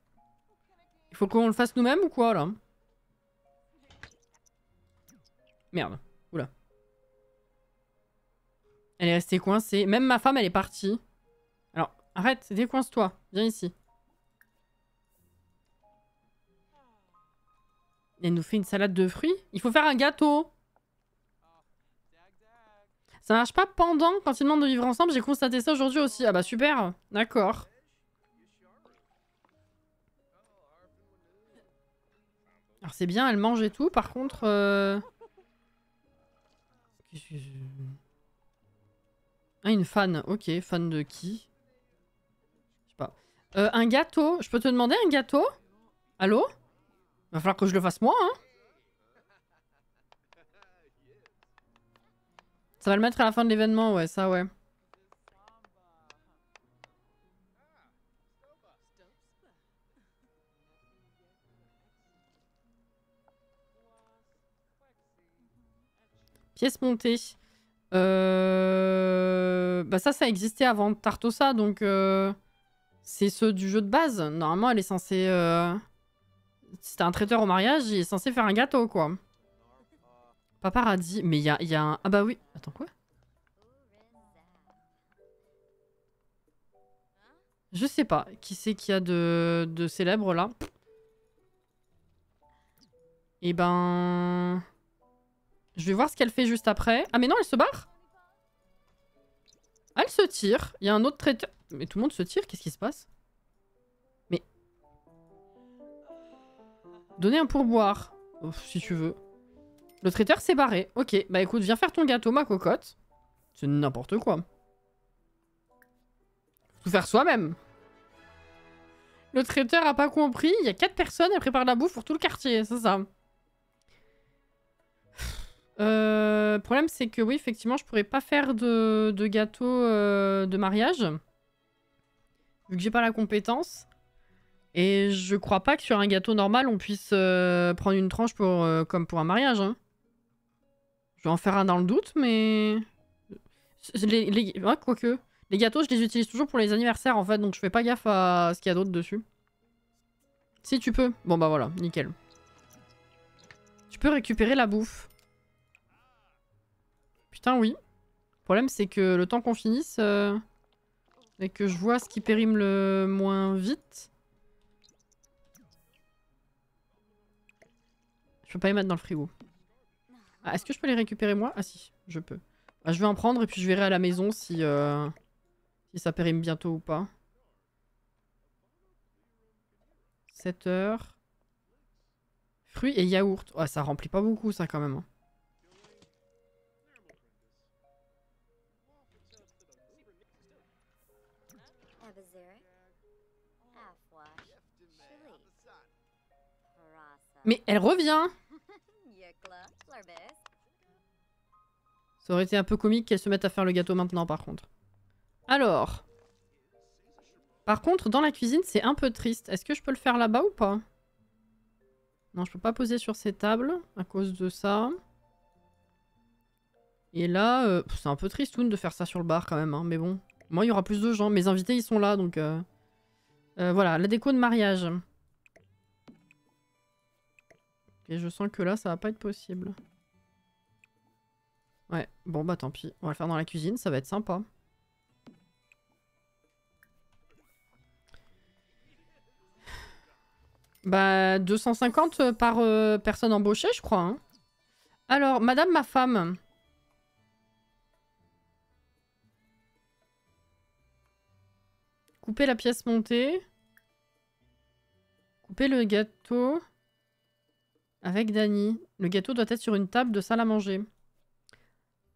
Il faut qu'on le fasse nous-mêmes ou quoi, là? Merde. Oula. Elle est restée coincée. Même ma femme, elle est partie. Alors, arrête, décoince-toi. Viens ici. Elle nous fait une salade de fruits. Il faut faire un gâteau. Ça marche pas pendant, quand ils demandent de vivre ensemble. J'ai constaté ça aujourd'hui aussi. Ah bah super. D'accord. Alors c'est bien, elle mange et tout. Par contre... Ah, une fan. Ok, fan de qui? Je sais pas. Un gâteau. Je peux te demander un gâteau? Allô? Va falloir que je le fasse moi, hein? Ça va le mettre à la fin de l'événement, ouais, ça, ouais. Pièce montée. Bah ça existait avant Tartosa, donc... C'est ceux du jeu de base. Normalement, elle est censée... Si t'es un traiteur au mariage, il est censé faire un gâteau, quoi. Paparazzi. Mais il y a un... Ah bah oui. Attends, quoi? Je sais pas. Qui c'est qu'il y a de célèbres, là? Et ben... Je vais voir ce qu'elle fait juste après. Ah mais non, elle se barre? Ah, elle se tire. Il y a un autre traiteur... Mais tout le monde se tire? Qu'est-ce qui se passe? Mais... Donner un pourboire. Oh, si tu veux. Le traiteur s'est barré. Ok, bah écoute, viens faire ton gâteau, ma cocotte. C'est n'importe quoi. Tout faire soi-même. Le traiteur a pas compris. Il y a 4 personnes, elle prépare la bouffe pour tout le quartier, c'est ça. Le problème, c'est que oui, effectivement, je pourrais pas faire de gâteau de mariage. Vu que j'ai pas la compétence. Et je crois pas que sur un gâteau normal, on puisse prendre une tranche pour, comme pour un mariage. Hein. Je vais en faire un dans le doute, mais... Ouais, quoique. Les gâteaux, je les utilise toujours pour les anniversaires, en fait, donc je fais pas gaffe à ce qu'il y a d'autre dessus. Si, tu peux. Bon, bah voilà, nickel. Tu peux récupérer la bouffe. Putain, oui. Le problème, c'est que le temps qu'on finisse... et que je vois ce qui périme le moins vite... Je peux pas les mettre dans le frigo. Ah, est-ce que je peux les récupérer moi? Ah si, je peux. Bah, je vais en prendre et puis je verrai à la maison si, si ça périme bientôt ou pas. 7 heures. Fruits et yaourt. Oh, ça remplit pas beaucoup ça quand même. Hein. Mais elle revient! Ça aurait été un peu comique qu'elle se mette à faire le gâteau maintenant par contre. Alors. Par contre, dans la cuisine, c'est un peu triste. Est-ce que je peux le faire là-bas ou pas? Non, je peux pas poser sur ces tables à cause de ça. Et là, c'est un peu tristoun de faire ça sur le bar quand même. Hein, mais bon, moi, il y aura plus de gens. Mes invités, ils sont là, donc... voilà, la déco de mariage. Et je sens que là, ça va pas être possible. Ouais, bon bah tant pis. On va le faire dans la cuisine, ça va être sympa. Bah 250 par personne embauchée, je crois. Hein. Alors, madame ma femme. Couper la pièce montée. Couper le gâteau. Avec Dany. Le gâteau doit être sur une table de salle à manger.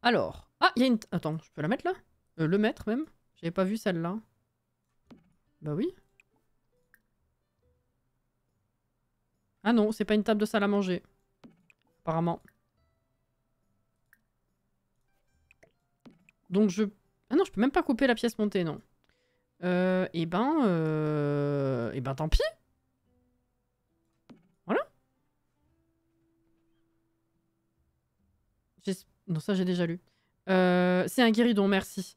Alors. Ah, il y a une... Attends, je peux la mettre là? Le mettre même? J'avais pas vu celle-là. Bah oui. Ah non, c'est pas une table de salle à manger. Apparemment. Donc je... Ah non, je peux même pas couper la pièce montée, non. Et ben tant pis. Voilà. Non, ça j'ai déjà lu. C'est un guéridon, merci.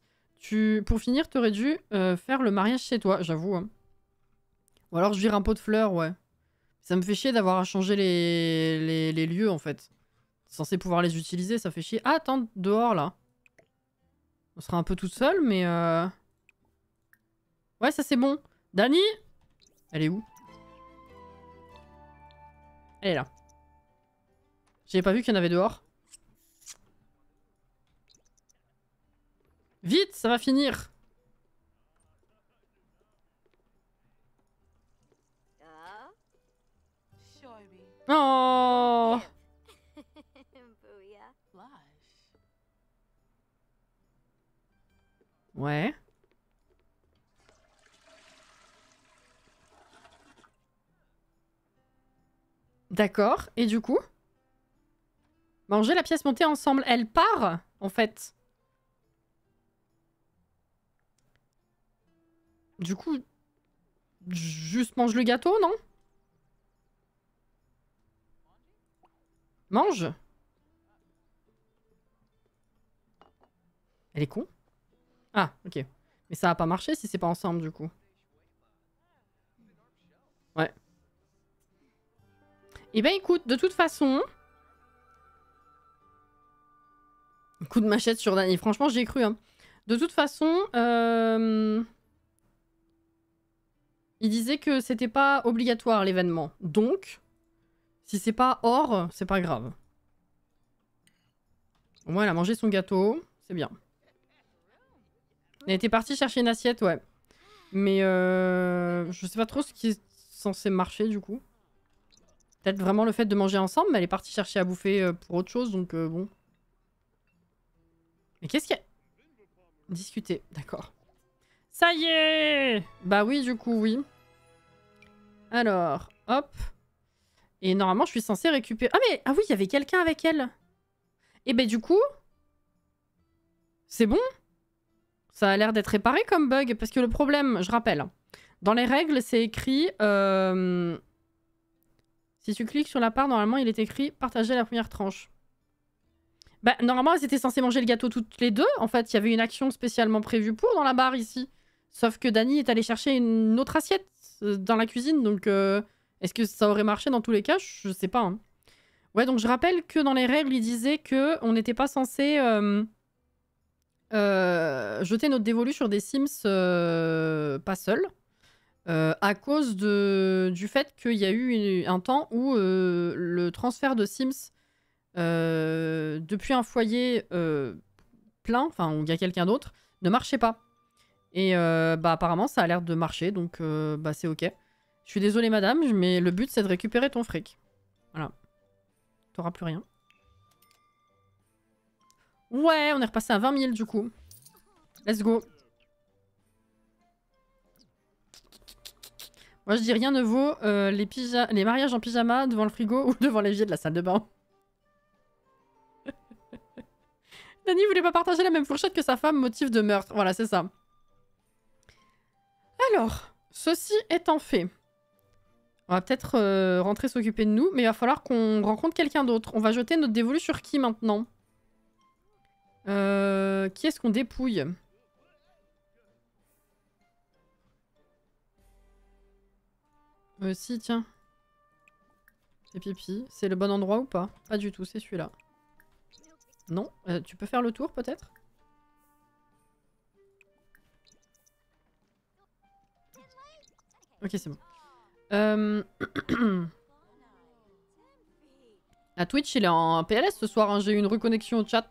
Pour finir, t'aurais dû faire le mariage chez toi, j'avoue. Hein. Ou alors je vire un pot de fleurs, ouais. Ça me fait chier d'avoir à changer les lieux, en fait. Censé pouvoir les utiliser, ça fait chier. Ah, attends, dehors, là. On sera un peu toute seule, mais... Ouais, ça c'est bon. Dani? Elle est où? Elle est là. J'avais pas vu qu'il y en avait dehors. Vite, ça va finir. Oh! Ouais. D'accord. Et du coup? Manger la pièce montée ensemble. Elle part, en fait. Du coup... Juste mange le gâteau, non? Mange. Elle est con? Ah, ok. Mais ça va pas marcher si c'est pas ensemble, du coup. Ouais. Eh ben écoute, de toute façon... Coup de machette sur Dani. Franchement, j'y ai cru. Hein. De toute façon... Il disait que c'était pas obligatoire, l'événement. Donc, si c'est pas or, c'est pas grave. Au moins, elle a mangé son gâteau. C'est bien. Elle était partie chercher une assiette, ouais. Mais je sais pas trop ce qui est censé marcher, du coup. Peut-être vraiment le fait de manger ensemble, mais elle est partie chercher à bouffer pour autre chose, donc bon. Mais qu'est-ce qu'il y a... Discuter, d'accord. Ça y est! Bah oui, du coup, oui. Alors, hop. Et normalement, je suis censée récupérer... Ah mais... Ah oui, il y avait quelqu'un avec elle. Et ben du coup... C'est bon? Ça a l'air d'être réparé comme bug. Parce que le problème, je rappelle, dans les règles, c'est écrit... Si tu cliques sur la part, normalement, il est écrit « Partager la première tranche ». Bah, normalement, elles étaient censées manger le gâteau toutes les deux. En fait, il y avait une action spécialement prévue pour dans la barre ici. Sauf que Dani est allée chercher une autre assiette dans la cuisine. Donc, est-ce que ça aurait marché dans tous les cas? Je sais pas. Hein. Ouais, donc je rappelle que dans les règles, il disait qu'on n'était pas censé jeter notre dévolu sur des Sims pas seuls. À cause du fait qu'il y a eu un temps où le transfert de Sims depuis un foyer plein, enfin où il y a quelqu'un d'autre, ne marchait pas. Et bah apparemment ça a l'air de marcher, donc bah c'est ok. Je suis désolée madame, mais le but c'est de récupérer ton fric. Voilà. T'auras plus rien. Ouais, on est repassé à 20 000 du coup. Let's go. Moi je dis rien ne vaut les mariages en pyjama devant le frigo ou devant l'évier de la salle de bain. Dani voulait pas partager la même fourchette que sa femme, motif de meurtre. Voilà, c'est ça. Alors, ceci étant fait, on va peut-être rentrer s'occuper de nous, mais il va falloir qu'on rencontre quelqu'un d'autre. On va jeter notre dévolu sur qui maintenant? Qui est-ce qu'on dépouille? Si, tiens. C'est pipi. C'est le bon endroit ou pas? Pas du tout, c'est celui-là. Non, tu peux faire le tour peut-être? Ok, c'est bon. La Twitch, il est en PLS ce soir. Hein. J'ai eu une reconnexion au chat.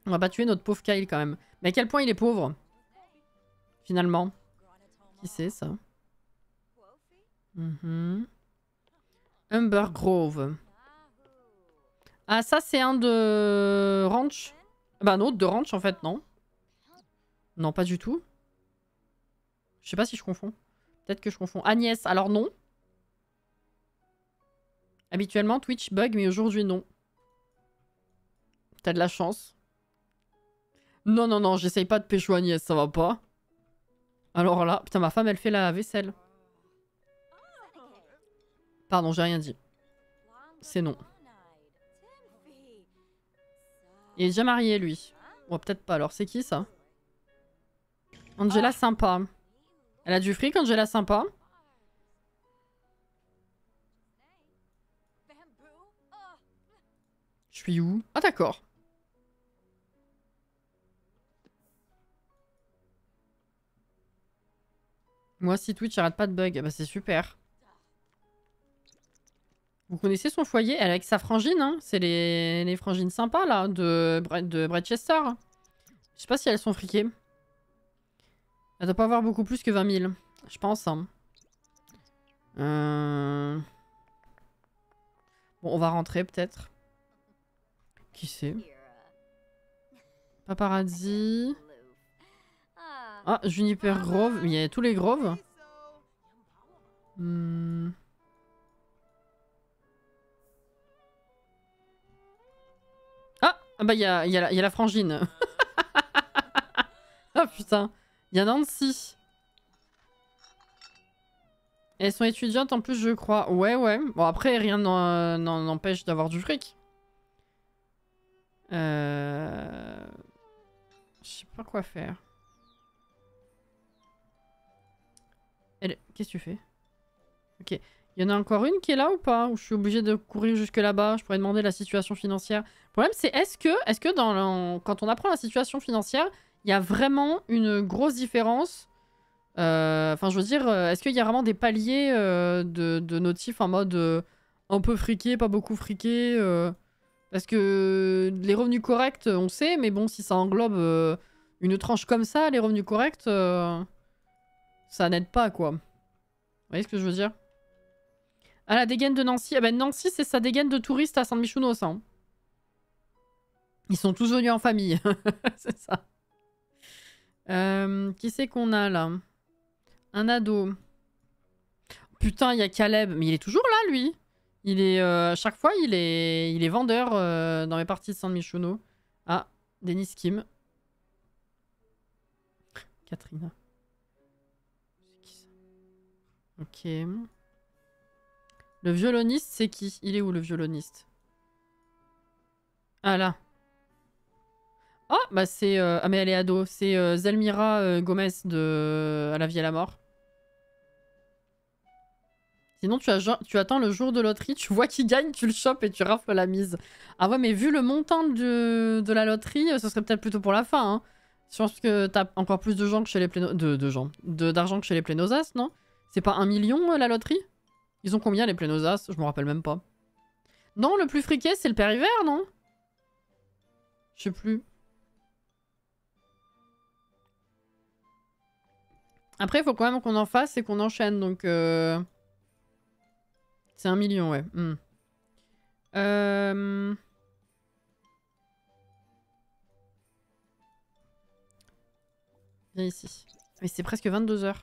On va pas tuer notre pauvre Kyle quand même. Mais à quel point il est pauvre? Finalement. Qui c'est ça? Humber Grove. Ah, ça c'est un de Ranch. Bah non, de ranch en fait, non. Non, pas du tout. Je sais pas si je confonds. Peut-être que je confonds. Agnès, alors non. Habituellement, Twitch bug, mais aujourd'hui, non. T'as de la chance. Non, non, non, j'essaye pas de pécho Agnès, ça va pas. Alors là, putain, ma femme, elle fait la vaisselle. Pardon, j'ai rien dit. C'est non. Il est déjà marié, lui. Bon, peut-être pas, alors c'est qui, ça? Angela sympa. Elle a du fric, Angela sympa. Je suis où? Ah, d'accord. Moi, si Twitch arrête pas de bug, bah c'est super. Vous connaissez son foyer? Elle est avec sa frangine, hein? C'est les frangines sympas, là, de Bredchester. Je sais pas si elles sont friquées. Elle doit pas avoir beaucoup plus que 20 000. Je pense, hein. Bon, on va rentrer, peut-être. Qui c'est? Paparazzi. Ah, Juniper Grove. Il y a tous les Groves. Ah, bah il y a la frangine. Ah putain. Il y a Nancy. Elles sont étudiantes en plus, je crois. Ouais, ouais. Bon, après, rien n'empêche d'avoir du fric. Je sais pas quoi faire. Qu'est-ce que tu fais? Ok. Il y en a encore une qui est là ou pas? Ou je suis obligée de courir jusque là-bas? Je pourrais demander la situation financière. Le problème, c'est est-ce que quand on apprend la situation financière, il y a vraiment une grosse différence? Enfin, je veux dire, est-ce qu'il y a vraiment des paliers de notifs en mode un peu friqué, pas beaucoup friqué parce que les revenus corrects, on sait, mais bon, si ça englobe une tranche comme ça, les revenus corrects, ça n'aide pas, quoi. Vous voyez ce que je veux dire? Ah, la dégaine de Nancy. Ah ben, Nancy, c'est sa dégaine de touriste à San-Michouno, ça. Hein. Ils sont tous venus en famille. C'est ça. Qui c'est qu'on a, là? Un ado. Putain, il y a Caleb. Mais il est toujours là, lui. Il est... à chaque fois, il est vendeur dans les parties de San-Michouno. Ah, Denis Kim. Katrina. C'est qui ça? Ok. Le violoniste, c'est qui? Il est où, le violoniste? Ah, là. Oh, bah c'est... Ah, mais elle est ado. C'est Zelmira Gomez de À la vie et la mort. Sinon, tu attends le jour de loterie, tu vois qui gagne, tu le chopes et tu rafles la mise. Ah ouais, mais vu le montant de la loterie, ce serait peut-être plutôt pour la fin. Hein. Je pense que t'as encore plus de gens que chez les d'argent que chez les Plénosas, non? C'est pas 1 million la loterie? Ils ont combien les Plénosas? Je me rappelle même pas. Non, le plus friqué, c'est le père hiver, non? Je sais plus. Après, il faut quand même qu'on en fasse et qu'on enchaîne, donc... C'est 1 million, ouais. Viens ici. Mais c'est presque 22 h.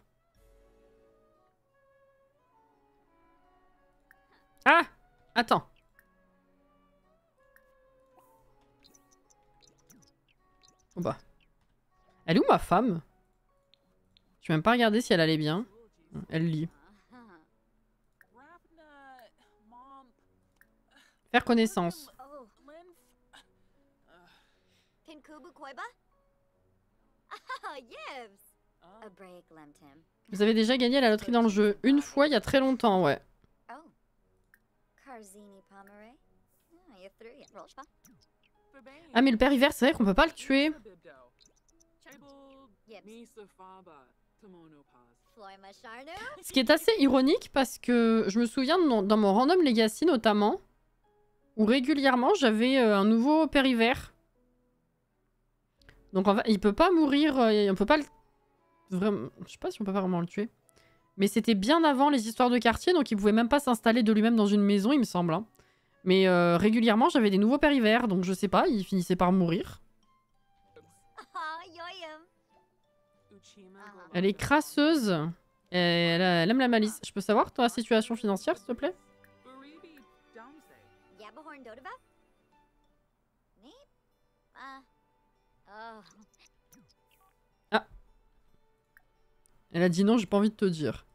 Ah! Attends. Oh bah. Elle est où ma femme? Je vais même pas regarder si elle allait bien. Elle lit. Faire connaissance. Vous avez déjà gagné la loterie dans le jeu. Une fois, il y a très longtemps, ouais. Ah, mais le père hiver, c'est vrai qu'on peut pas le tuer. Ce qui est assez ironique parce que je me souviens dans mon Random Legacy notamment, où régulièrement j'avais un nouveau père hiver. Donc en fait, il peut pas mourir, on peut pas le... Vraiment... Je sais pas si on peut pas vraiment le tuer. Mais c'était bien avant les histoires de quartier, donc il pouvait même pas s'installer de lui-même dans une maison, il me semble. Hein. Mais régulièrement j'avais des nouveaux pères hiver, donc je sais pas, il finissait par mourir. Elle est crasseuse. Et elle aime la malice. Je peux savoir ta situation financière, s'il te plaît? Ah. Elle a dit non, j'ai pas envie de te dire.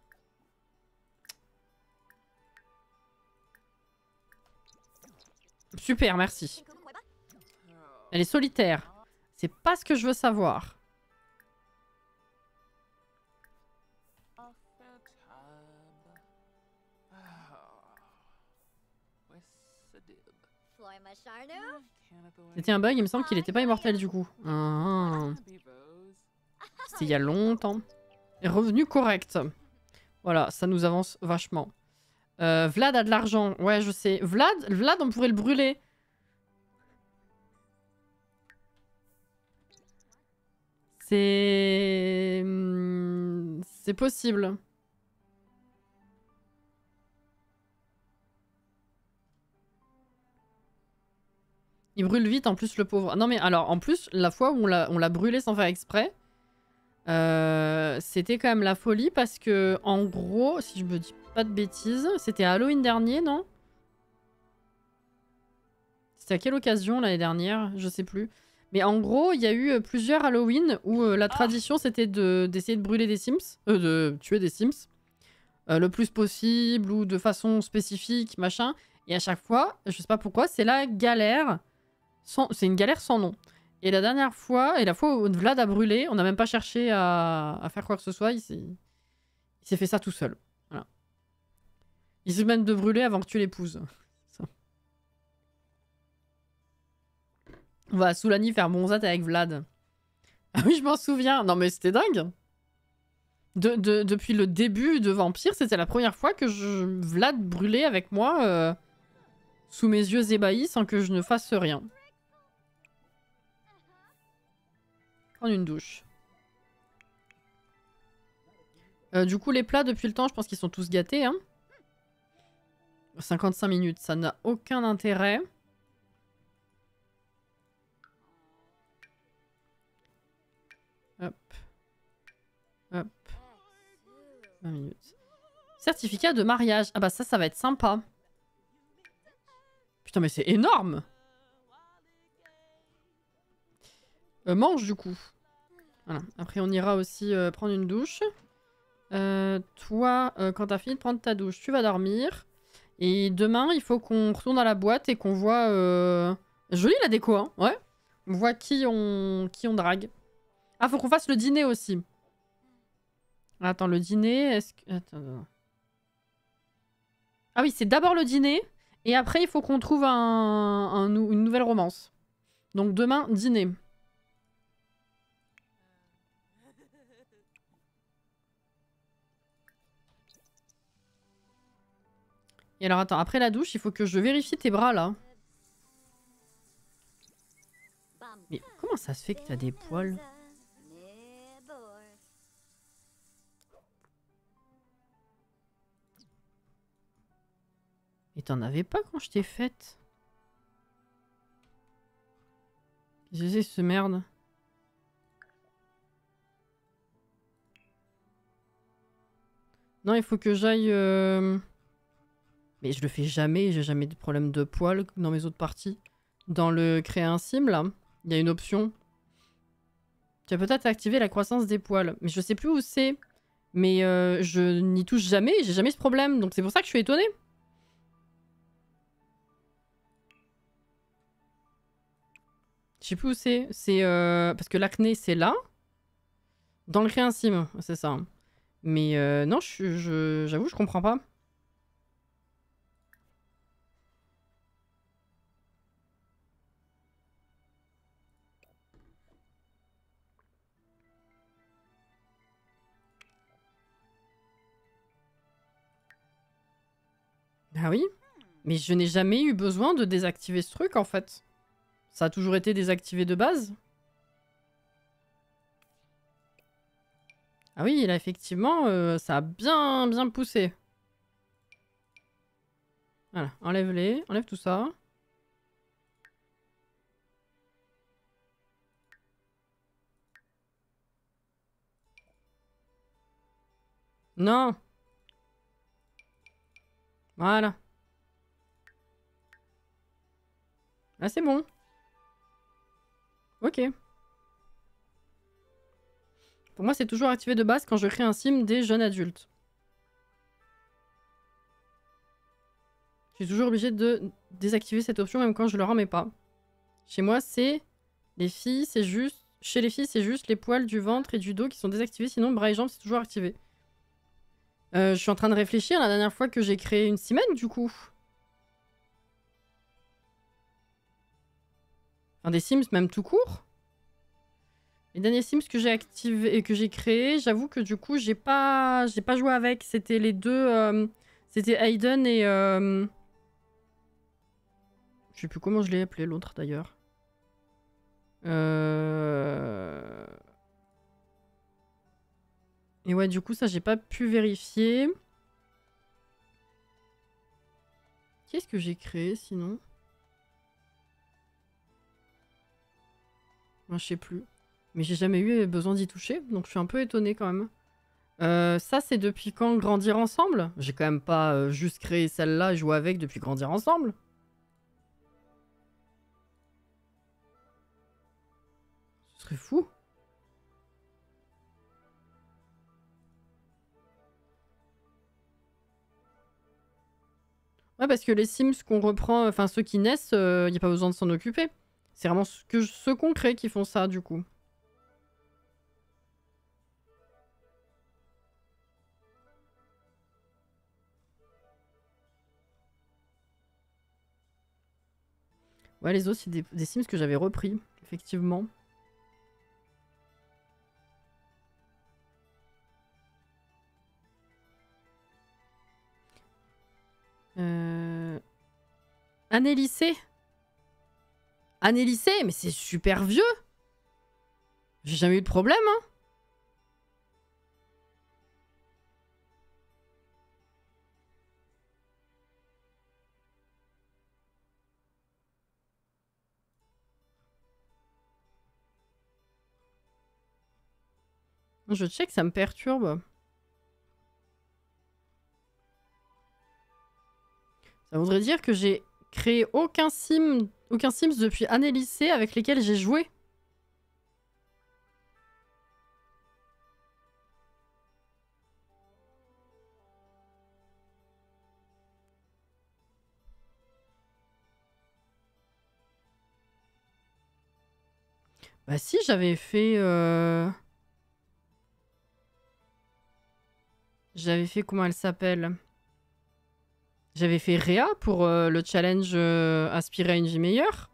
Super, merci. Elle est solitaire. C'est pas ce que je veux savoir. C'était un bug, il me semble qu'il était pas immortel du coup. Ah. C'était il y a longtemps. Et revenu correct. Voilà, ça nous avance vachement. Vlad a de l'argent. Ouais, je sais. Vlad, on pourrait le brûler. C'est possible. Il brûle vite en plus le pauvre. Non mais alors en plus la fois où on l'a brûlé sans faire exprès, c'était quand même la folie parce que en gros, si je me dis pas de bêtises, c'était à Halloween dernier, non? C'était à quelle occasion l'année dernière? Je sais plus. Mais en gros, il y a eu plusieurs Halloween où la tradition c'était d'essayer de brûler des Sims, de tuer des Sims, le plus possible ou de façon spécifique, machin. Et à chaque fois, je sais pas pourquoi, c'est la galère. C'est une galère sans nom. Et la dernière fois, et la fois où Vlad a brûlé, on n'a même pas cherché à faire quoi que ce soit, il s'est fait ça tout seul. Voilà. Il se même de brûler avant que tu l'épouses. On va à Soulani faire Bonzat avec Vlad. Ah oui, je m'en souviens. Non mais c'était dingue. Depuis le début de Vampire, c'était la première fois que Vlad brûlait avec moi sous mes yeux ébahis sans que je ne fasse rien. Prendre une douche. Du coup, les plats, depuis le temps, je pense qu'ils sont tous gâtés. Hein. 55 minutes, ça n'a aucun intérêt. Hop. Hop. 20 minutes. Certificat de mariage. Ah bah ça va être sympa. Putain, mais c'est énorme. Mange, du coup. Voilà. Après, on ira aussi prendre une douche. Toi, quand t'as fini de prendre ta douche, tu vas dormir. Et demain, il faut qu'on retourne à la boîte et qu'on voit... Jolie la déco, hein. Ouais. On voit qui on drague. Ah, faut qu'on fasse le dîner aussi. Attends, le dîner, est-ce que... Attends. Ah oui, c'est d'abord le dîner. Et après, il faut qu'on trouve une nouvelle romance. Donc demain, dîner. Et alors, attends, après la douche, il faut que je vérifie tes bras, là. Mais comment ça se fait que t'as des poils? Et t'en avais pas quand je t'ai faite? Qu'est-ce que c'est ce merde? Non, il faut que j'aille... Mais je le fais jamais, j'ai jamais de problème de poils dans mes autres parties. Dans le créer un sim, là, il y a une option. Tu as peut-être activé la croissance des poils. Mais je sais plus où c'est. Mais je n'y touche jamais, j'ai jamais ce problème. Donc c'est pour ça que je suis étonnée. Je sais plus où c'est. C'est parce que l'acné, c'est là. Dans le créer un sim, c'est ça. Mais non, j'avoue, je comprends pas. Ah oui? Mais je n'ai jamais eu besoin de désactiver ce truc, en fait. Ça a toujours été désactivé de base. Ah oui, là, effectivement, ça a bien poussé. Voilà, enlève-les. Enlève tout ça. Non. Voilà. Ah, c'est bon. Ok. Pour moi, c'est toujours activé de base quand je crée un sim des jeunes adultes. Je suis toujours obligée de désactiver cette option même quand je le remets pas. Chez moi, c'est les filles, c'est juste... Chez les filles, c'est juste les poils du ventre et du dos qui sont désactivés. Sinon, bras et jambes, c'est toujours activé. Je suis en train de réfléchir la dernière fois que j'ai créé une semaine, du coup. Enfin, des Sims, même tout court. Les derniers Sims que j'ai activés et que j'ai créés, j'avoue que du coup, j'ai pas joué avec. C'était les deux... C'était Aiden et... Je sais plus comment je l'ai appelé, l'autre, d'ailleurs. Et ouais, du coup, ça, j'ai pas pu vérifier. Qu'est-ce que j'ai créé, sinon? Moi, je sais plus. Mais j'ai jamais eu besoin d'y toucher, donc je suis un peu étonnée, quand même. Ça, c'est depuis quand Grandir Ensemble? J'ai quand même pas juste créé celle-là et joué avec depuis Grandir Ensemble. Ce serait fou. Ouais, parce que les Sims qu'on reprend, enfin ceux qui naissent, il n'y a pas besoin de s'en occuper. C'est vraiment ceux qu'on crée qui font ça, du coup. Ouais, les autres, c'est des Sims que j'avais repris, effectivement. Année lycée. Année lycée, mais c'est super vieux. J'ai jamais eu de problème, hein. Je check, ça me perturbe. Ça voudrait dire que j'ai créé aucun Sims depuis année lycée avec lesquels j'ai joué. Bah si, j'avais fait... J'avais fait comment elle s'appelle? J'avais fait Réa pour le challenge Aspirer à une vie meilleure.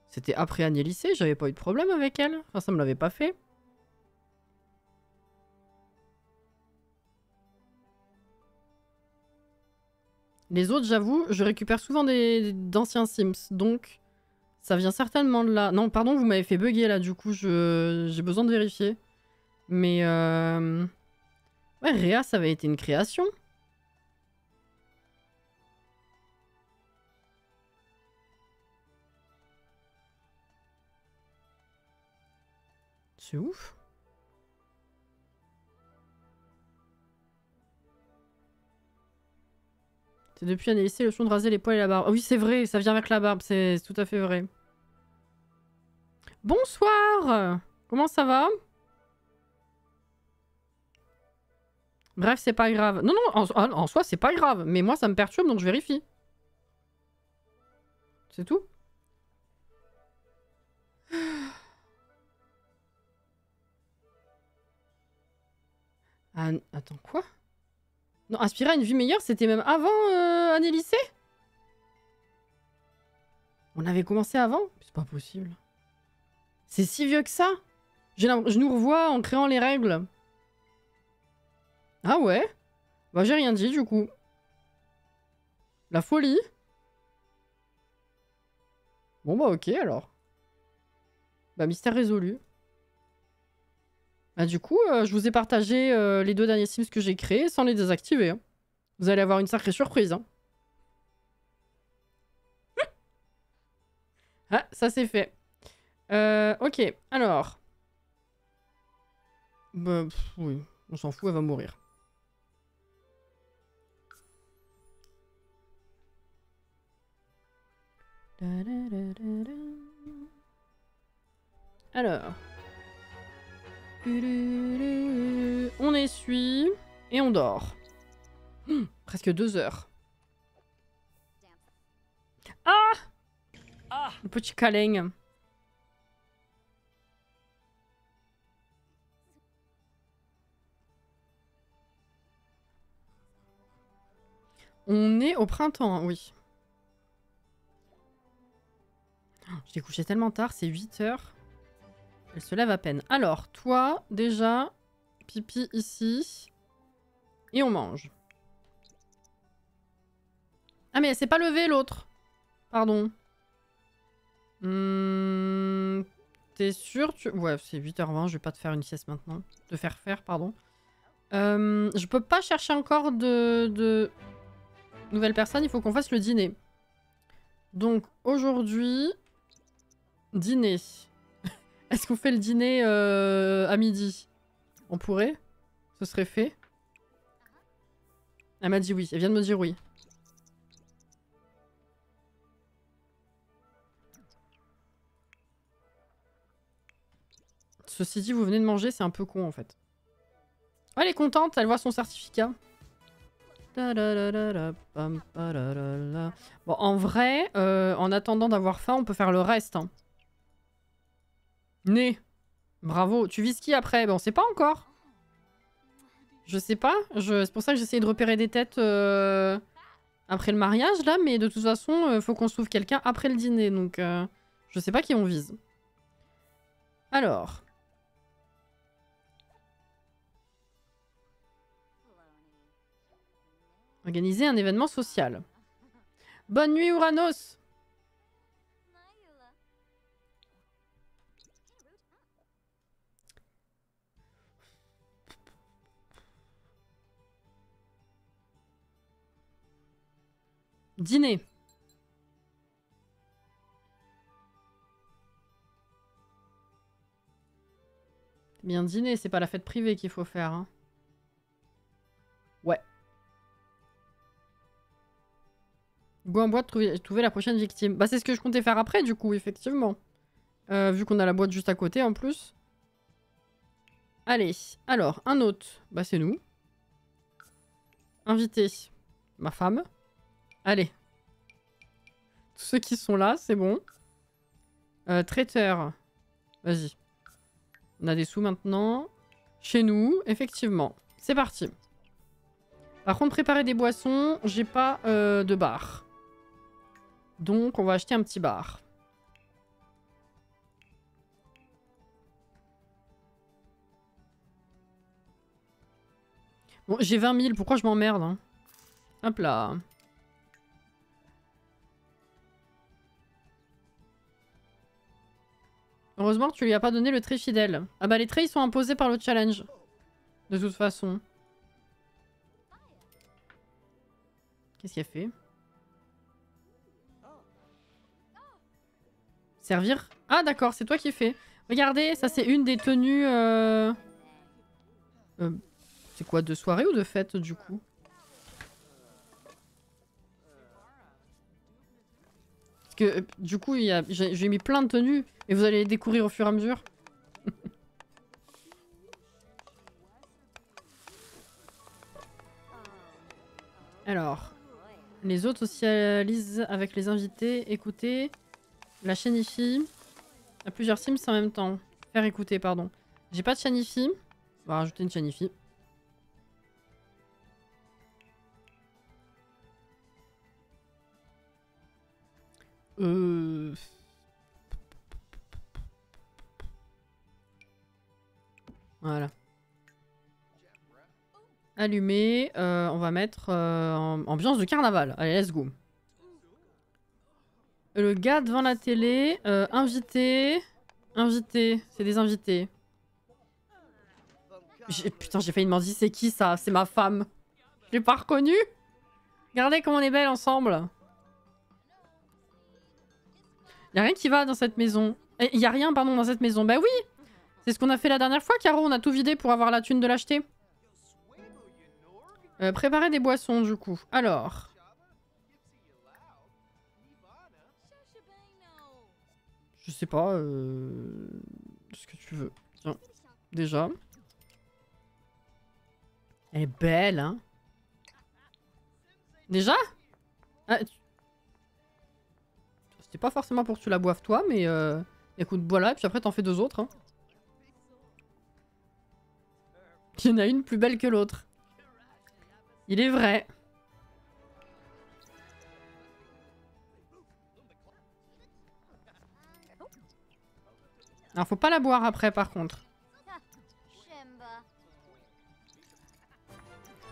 C'était après année lycée, j'avais pas eu de problème avec elle. Enfin, ça me l'avait pas fait. Les autres, j'avoue, je récupère souvent d'anciens Sims, donc ça vient certainement de là. Non, pardon, vous m'avez fait bugger là, du coup, j'ai besoin de vérifier. Mais ouais, Réa, ça avait été une création. C'est ouf. C'est depuis année lycée, le choix de raser les poils et la barbe. Oh oui, c'est vrai, ça vient avec la barbe, c'est tout à fait vrai. Bonsoir! Comment ça va? Bref, c'est pas grave. Non, non, en soi, c'est pas grave. Mais moi, ça me perturbe, donc je vérifie. C'est tout. Ah, attends, quoi? Non, aspirer à une vie meilleure, c'était même avant année lycée? On avait commencé avant? C'est pas possible. C'est si vieux que ça? Je nous revois en créant les règles. Ah ouais? Bah j'ai rien dit du coup. La folie. Bon bah ok alors. Bah mystère résolu. Bah du coup, je vous ai partagé les 2 derniers Sims que j'ai créés sans les désactiver. Hein. Vous allez avoir une sacrée surprise. Hein. Ah, ça c'est fait. Ok, alors. Bah, oui, on s'en fout, elle va mourir. Alors. On essuie et on dort. Presque 2 heures. Ah, le petit câlin. On est au printemps, oui. Je l'ai couché tellement tard, c'est 8 heures. Elle se lève à peine. Alors, toi, déjà, pipi ici. Et on mange. Ah mais elle s'est pas levée l'autre. Pardon. T'es sûr Ouais, c'est 8h20, je vais pas te faire une sieste maintenant. Te faire, pardon. Je peux pas chercher encore de nouvelles personnes, il faut qu'on fasse le dîner. Donc aujourd'hui, dîner. Est-ce qu'on fait le dîner à midi? On pourrait? Ce serait fait? Elle m'a dit oui, elle vient de me dire oui. Ceci dit, vous venez de manger, c'est un peu con en fait. Oh, elle est contente, elle voit son certificat. Bon, en vrai, en attendant d'avoir faim, on peut faire le reste. Hein. Né. Bravo. Tu vises qui après? Ben, on sait pas encore. Je sais pas. C'est pour ça que j'essayais de repérer des têtes après le mariage, là. Mais de toute façon, faut qu'on se trouve quelqu'un après le dîner. Donc, je sais pas qui on vise. Alors... Organiser un événement social. Bonne nuit, Uranus! Dîner. C'est bien dîner, c'est pas la fête privée qu'il faut faire. Hein. Ouais. Go en boîte, trouver la prochaine victime. Bah c'est ce que je comptais faire après du coup, effectivement. Vu qu'on a la boîte juste à côté en plus. Allez, alors, un autre. Bah c'est nous. Invité. Ma femme. Allez. Tous ceux qui sont là, c'est bon. Traiteur. Vas-y. On a des sous maintenant. Chez nous, effectivement. C'est parti. Par contre, préparer des boissons, j'ai pas de bar. Donc, on va acheter un petit bar. Bon, j'ai 20 000, pourquoi je m'emmerde hein. Hop là. Heureusement que tu lui as pas donné le trait fidèle. Ah bah les traits ils sont imposés par le challenge. De toute façon. Qu'est-ce qu'il a fait? Servir? Ah d'accord, c'est toi qui fais. Regardez, ça c'est une des tenues... C'est quoi, de soirée ou de fête du coup? Parce que du coup, j'ai mis plein de tenues et vous allez les découvrir au fur et à mesure. Alors, les autres socialisent avec les invités. Écoutez, la Shanifi. Il y a plusieurs Sims en même temps. Faire écouter, pardon. J'ai pas de Shanifi. On va rajouter une Shanifi. Voilà. Allumé. On va mettre ambiance de carnaval. Allez, let's go. Le gars devant la télé. Invité. Invité. C'est des invités. Putain, j'ai failli demander c'est qui ça? C'est ma femme. Je l'ai pas reconnue. Regardez comme on est belle ensemble. Y'a rien qui va dans cette maison. Y a rien, pardon, dans cette maison. Bah oui! C'est ce qu'on a fait la dernière fois, Caro. On a tout vidé pour avoir la thune de l'acheter. Préparer des boissons, du coup. Alors. Je sais pas. Ce que tu veux. Tiens, déjà. Elle est belle, hein. Déjà ah, c'était pas forcément pour que tu la boives toi, mais écoute, voilà, et puis après t'en fais 2 autres. Hein. Il y en a une plus belle que l'autre. Il est vrai. Alors faut pas la boire après par contre.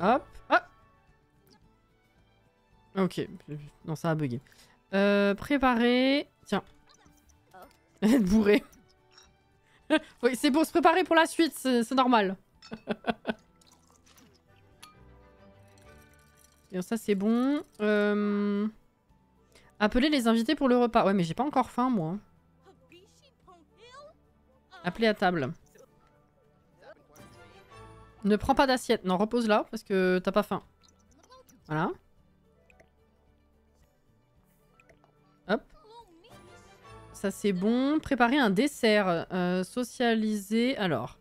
Hop, hop. Ok, non ça a bugué. Préparer... Tiens. Être bourré. Oui, c'est pour se préparer pour la suite, c'est normal. Et ça c'est bon. Appeler les invités pour le repas. Ouais mais j'ai pas encore faim moi. Appeler à table. Ne prends pas d'assiette. Non, repose-la parce que t'as pas faim. Voilà. Hop. Ça c'est bon. Préparer un dessert. Socialiser. Alors.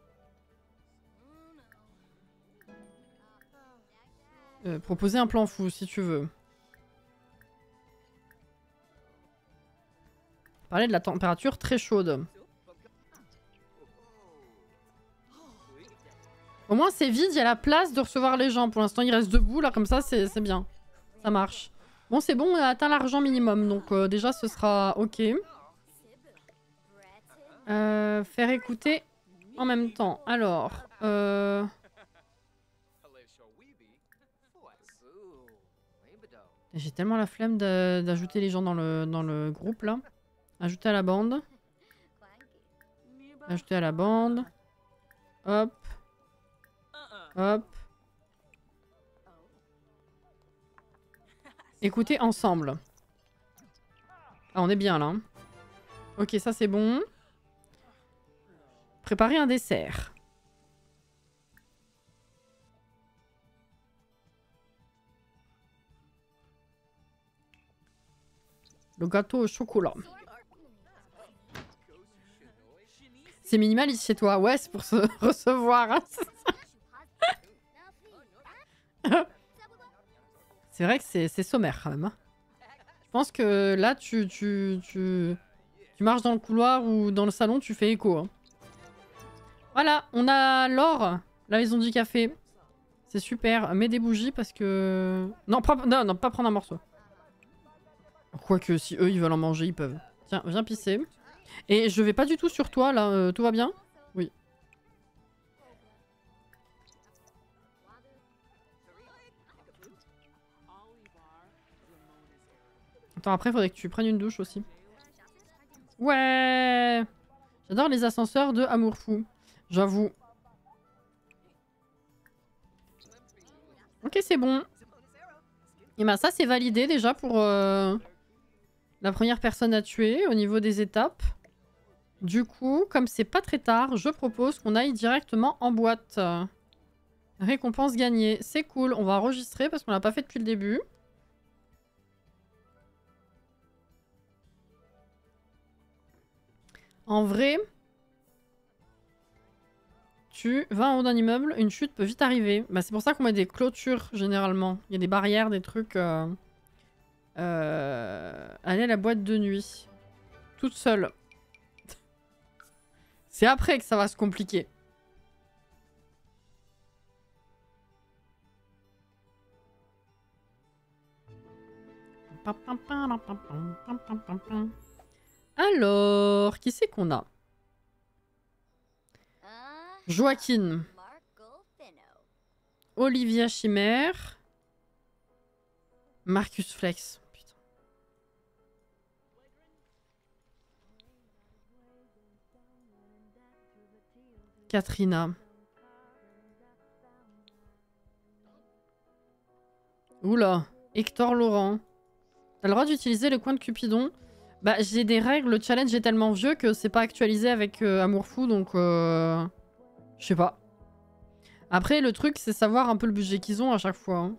Proposer un plan fou si tu veux. Parler de la température très chaude. Au moins c'est vide, il y a la place de recevoir les gens. Pour l'instant ils restent debout là comme ça c'est bien. Ça marche. Bon c'est bon, on a atteint l'argent minimum. Donc déjà ce sera ok. Faire écouter en même temps. Alors... J'ai tellement la flemme d'ajouter les gens dans le groupe là. Ajouter à la bande. Ajouter à la bande. Hop. Hop. Écoutez ensemble. Ah, on est bien là. Hein. Ok, ça c'est bon. Préparer un dessert. Le gâteau au chocolat. C'est minimaliste chez toi. Ouais, c'est pour se recevoir. Hein, c'est vrai que c'est sommaire quand même. Hein. Je pense que là, tu marches dans le couloir ou dans le salon, tu fais écho. Hein. Voilà, on a l'or, la maison du café. C'est super. Mets des bougies parce que... Non, non, pas prendre un morceau. Quoique, si eux, ils veulent en manger, ils peuvent. Tiens, viens pisser. Et je vais pas du tout sur toi, là. Tout va bien? Oui. Attends, après, faudrait que tu prennes une douche aussi. Ouais! J'adore les ascenseurs de Amour Fou. J'avoue. Ok, c'est bon. Et ben ça, c'est validé déjà pour la première personne à tuer au niveau des étapes. Du coup, comme c'est pas très tard, je propose qu'on aille directement en boîte. Récompense gagnée. C'est cool. On va enregistrer parce qu'on l'a pas fait depuis le début. En vrai, tu vas en haut d'un immeuble, une chute peut vite arriver. Bah, c'est pour ça qu'on met des clôtures généralement. Il y a des barrières, des trucs. Aller à la boîte de nuit. Toute seule. C'est après que ça va se compliquer. Alors, qui c'est qu'on a? Joaquin. Olivia Chimère. Marcus Flex. Putain. Katrina. Oula. Hector Laurent. T'as le droit d'utiliser le coin de Cupidon. Bah, j'ai des règles. Le challenge est tellement vieux que c'est pas actualisé avec Amour Fou, donc... Je sais pas. Après, le truc, c'est savoir un peu le budget qu'ils ont à chaque fois. Hein.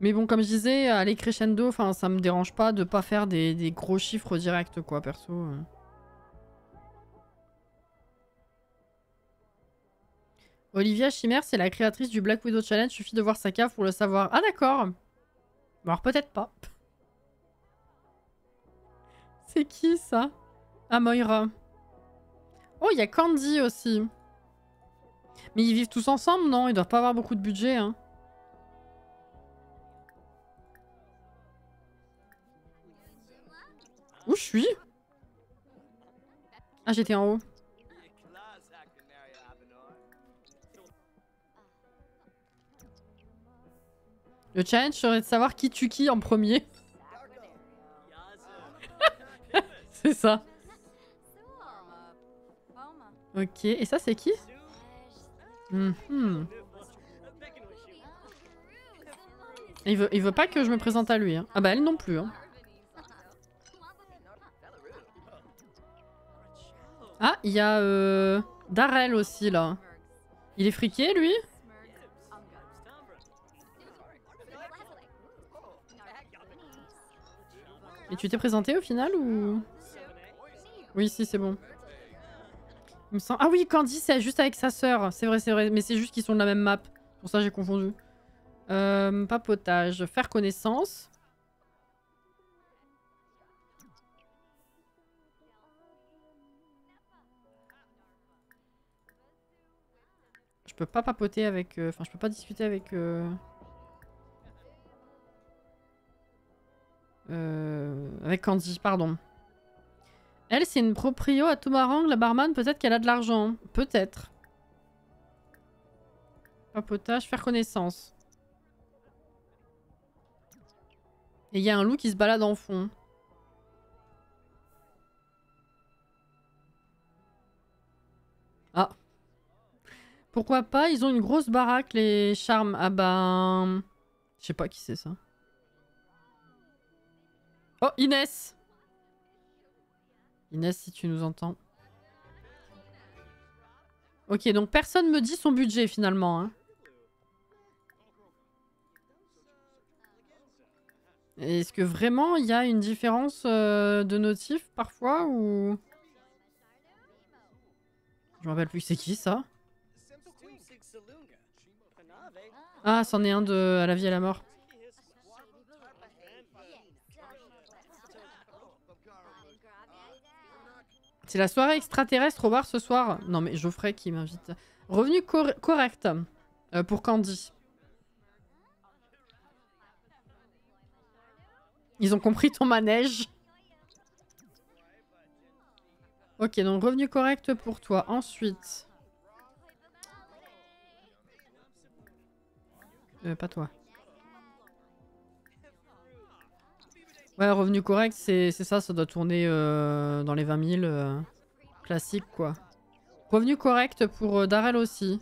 Mais bon, comme je disais, aller crescendo, enfin, ça me dérange pas de pas faire des gros chiffres directs, quoi, perso. Olivia Chimère, c'est la créatrice du Black Widow Challenge. Suffit de voir sa cave pour le savoir. Ah, d'accord. Bon, alors peut-être pas. C'est qui, ça? Ah, Moira. Oh, il y a Candy aussi. Mais ils vivent tous ensemble, non? Ils doivent pas avoir beaucoup de budget, hein. Où je suis? Ah, j'étais en haut. Le challenge serait de savoir qui tue qui en premier. C'est ça. Ok, et ça c'est qui? Il veut pas que je me présente à lui. Hein. Ah bah elle non plus. Hein. Ah, il y a Darrell aussi là. Il est friqué lui? Et tu t'es présenté au final ou... Oui, si, c'est bon. Il me semble... Ah oui, Candy, c'est juste avec sa sœur. C'est vrai. Mais c'est juste qu'ils sont de la même map. Pour ça, j'ai confondu. Papotage. Faire connaissance. Je peux pas papoter avec... Enfin, je peux pas discuter avec... avec Candy, pardon. Elle, c'est une proprio à Toumarang, la barman. Peut-être qu'elle a de l'argent. Peut-être. Papotage, faire connaissance. Et il y a un loup qui se balade en fond. Ah. Pourquoi pas? Ils ont une grosse baraque, les charmes. Ah ben... Je sais pas qui c'est ça. Oh, Inès! Inès, si tu nous entends. Ok, donc personne me dit son budget finalement. Hein. Est-ce que vraiment il y a une différence de notif parfois ou... Je me rappelle plus c'est qui ça. Ah, c'en est un de à la vie et à la mort. C'est la soirée extraterrestre au bar ce soir. Non mais Geoffrey qui m'invite. Revenu correct pour Candy. Ils ont compris ton manège. Ok, donc revenu correct pour toi. Ensuite... pas toi. Ouais, revenu correct, c'est ça, ça doit tourner dans les 20 000. Classique, quoi. Revenu correct pour Darrell aussi.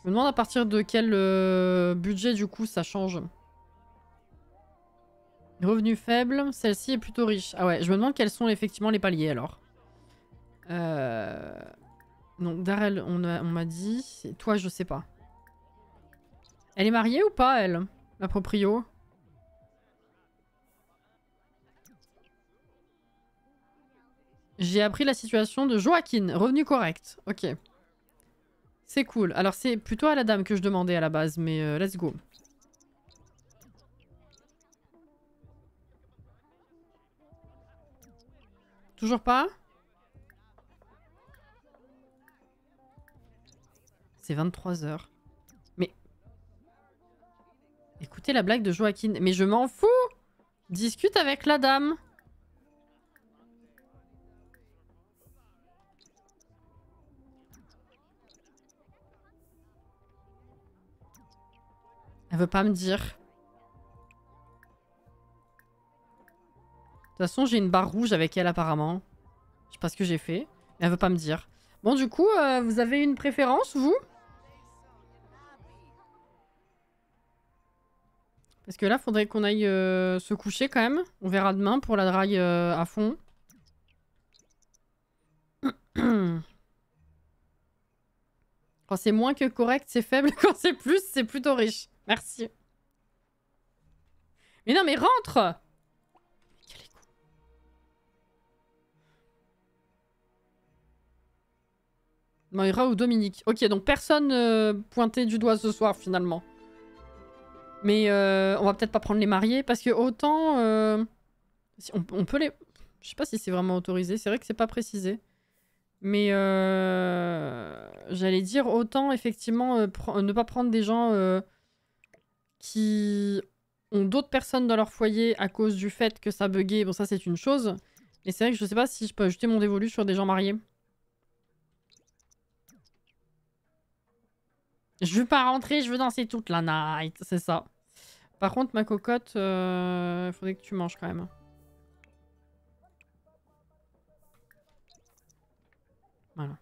Je me demande à partir de quel budget, du coup, ça change. Revenu faible, celle-ci est plutôt riche. Ah ouais, je me demande quels sont effectivement les paliers, alors. Donc, Darrell, on m'a dit... Toi, je sais pas. Elle est mariée ou pas, elle? La proprio? J'ai appris la situation de Joaquin. Revenu correct. Ok. C'est cool. Alors, c'est plutôt à la dame que je demandais à la base, mais let's go. Toujours pas? C'est 23 h. Mais... Écoutez la blague de Joaquin. Mais je m'en fous! Discute avec la dame. Elle veut pas me dire. De toute façon, j'ai une barre rouge avec elle apparemment. Je sais pas ce que j'ai fait. Mais elle veut pas me dire. Bon, du coup, vous avez une préférence, vous? Parce que là, faudrait qu'on aille se coucher quand même. On verra demain pour la drague à fond. Quand c'est moins que correct, c'est faible. Quand c'est plus, c'est plutôt riche. Merci. Mais non, mais rentre! Quel est con. Moira ou Dominique. Ok, donc personne pointé du doigt ce soir, finalement. Mais on va peut-être pas prendre les mariés, parce que autant... on peut les... Je sais pas si c'est vraiment autorisé, c'est vrai que c'est pas précisé. Mais j'allais dire autant effectivement ne pas prendre des gens qui ont d'autres personnes dans leur foyer à cause du fait que ça buguait. Bon ça c'est une chose. Mais c'est vrai que je sais pas si je peux ajouter mon dévolu sur des gens mariés. Je veux pas rentrer, je veux danser toute la night. C'est ça. Par contre ma cocotte, faudrait que tu manges quand même. Voilà.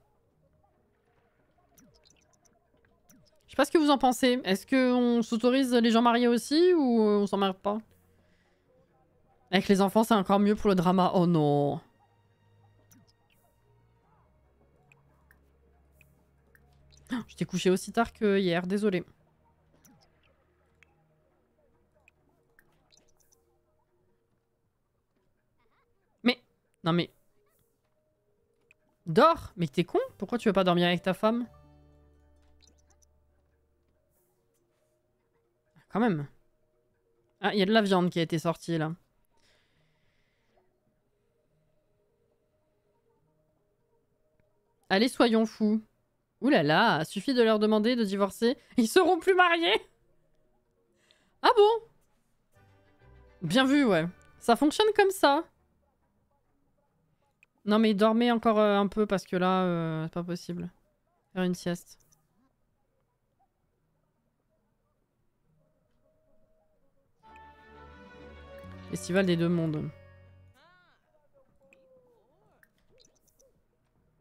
Je sais pas ce que vous en pensez. Est-ce qu'on s'autorise les gens mariés aussi ou on s'emmerde pas? Avec les enfants, c'est encore mieux pour le drama. Oh non. Je t'ai couché aussi tard que hier, désolé. Mais... Non mais... Dors? Mais t'es con? Pourquoi tu veux pas dormir avec ta femme? Quand même. Ah, il y a de la viande qui a été sortie, là. Allez, soyons fous. Ouh là là, suffit de leur demander de divorcer. Ils seront plus mariés? Ah bon? Bien vu, ouais. Ça fonctionne comme ça. Non mais dormez encore un peu parce que là, c'est pas possible. Faire une sieste. Festival des deux mondes.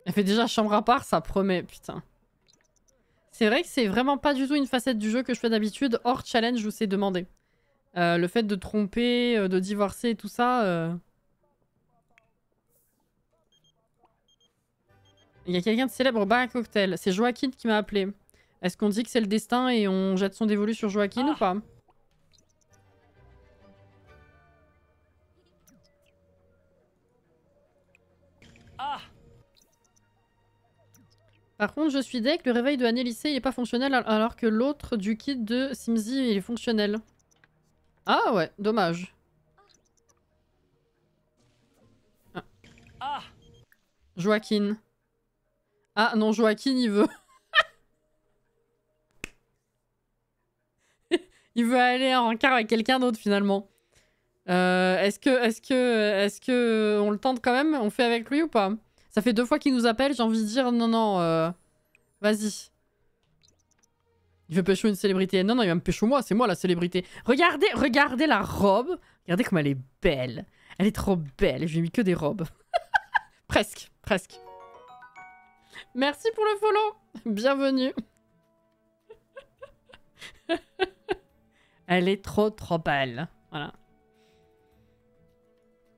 Elle fait déjà chambre à part, ça promet, putain. C'est vrai que c'est vraiment pas du tout une facette du jeu que je fais d'habitude, hors challenge où c'est demandé. Le fait de tromper, de divorcer et tout ça... Il y a quelqu'un de célèbre au bar à cocktail. C'est Joaquin qui m'a appelé. Est-ce qu'on dit que c'est le destin et on jette son dévolu sur Joaquin ou pas? Par contre, je suis deck, le réveil de Annelissé il est pas fonctionnel alors que l'autre du kit de Simzi il est fonctionnel. Ah ouais, dommage. Ah. Joaquin. Ah non, Joaquin il veut... il veut aller en rencard avec quelqu'un d'autre finalement. Est-ce que on le tente quand même? On fait avec lui ou pas? Ça fait 2 fois qu'il nous appelle, j'ai envie de dire non, non, vas-y. Il veut pécho une célébrité. Non, non, il va me pécho moi, c'est moi la célébrité. Regardez, regardez la robe. Regardez comme elle est belle. Elle est trop belle, je lui ai mis que des robes. Presque, presque. Merci pour le follow. Bienvenue. Elle est trop trop belle. Voilà.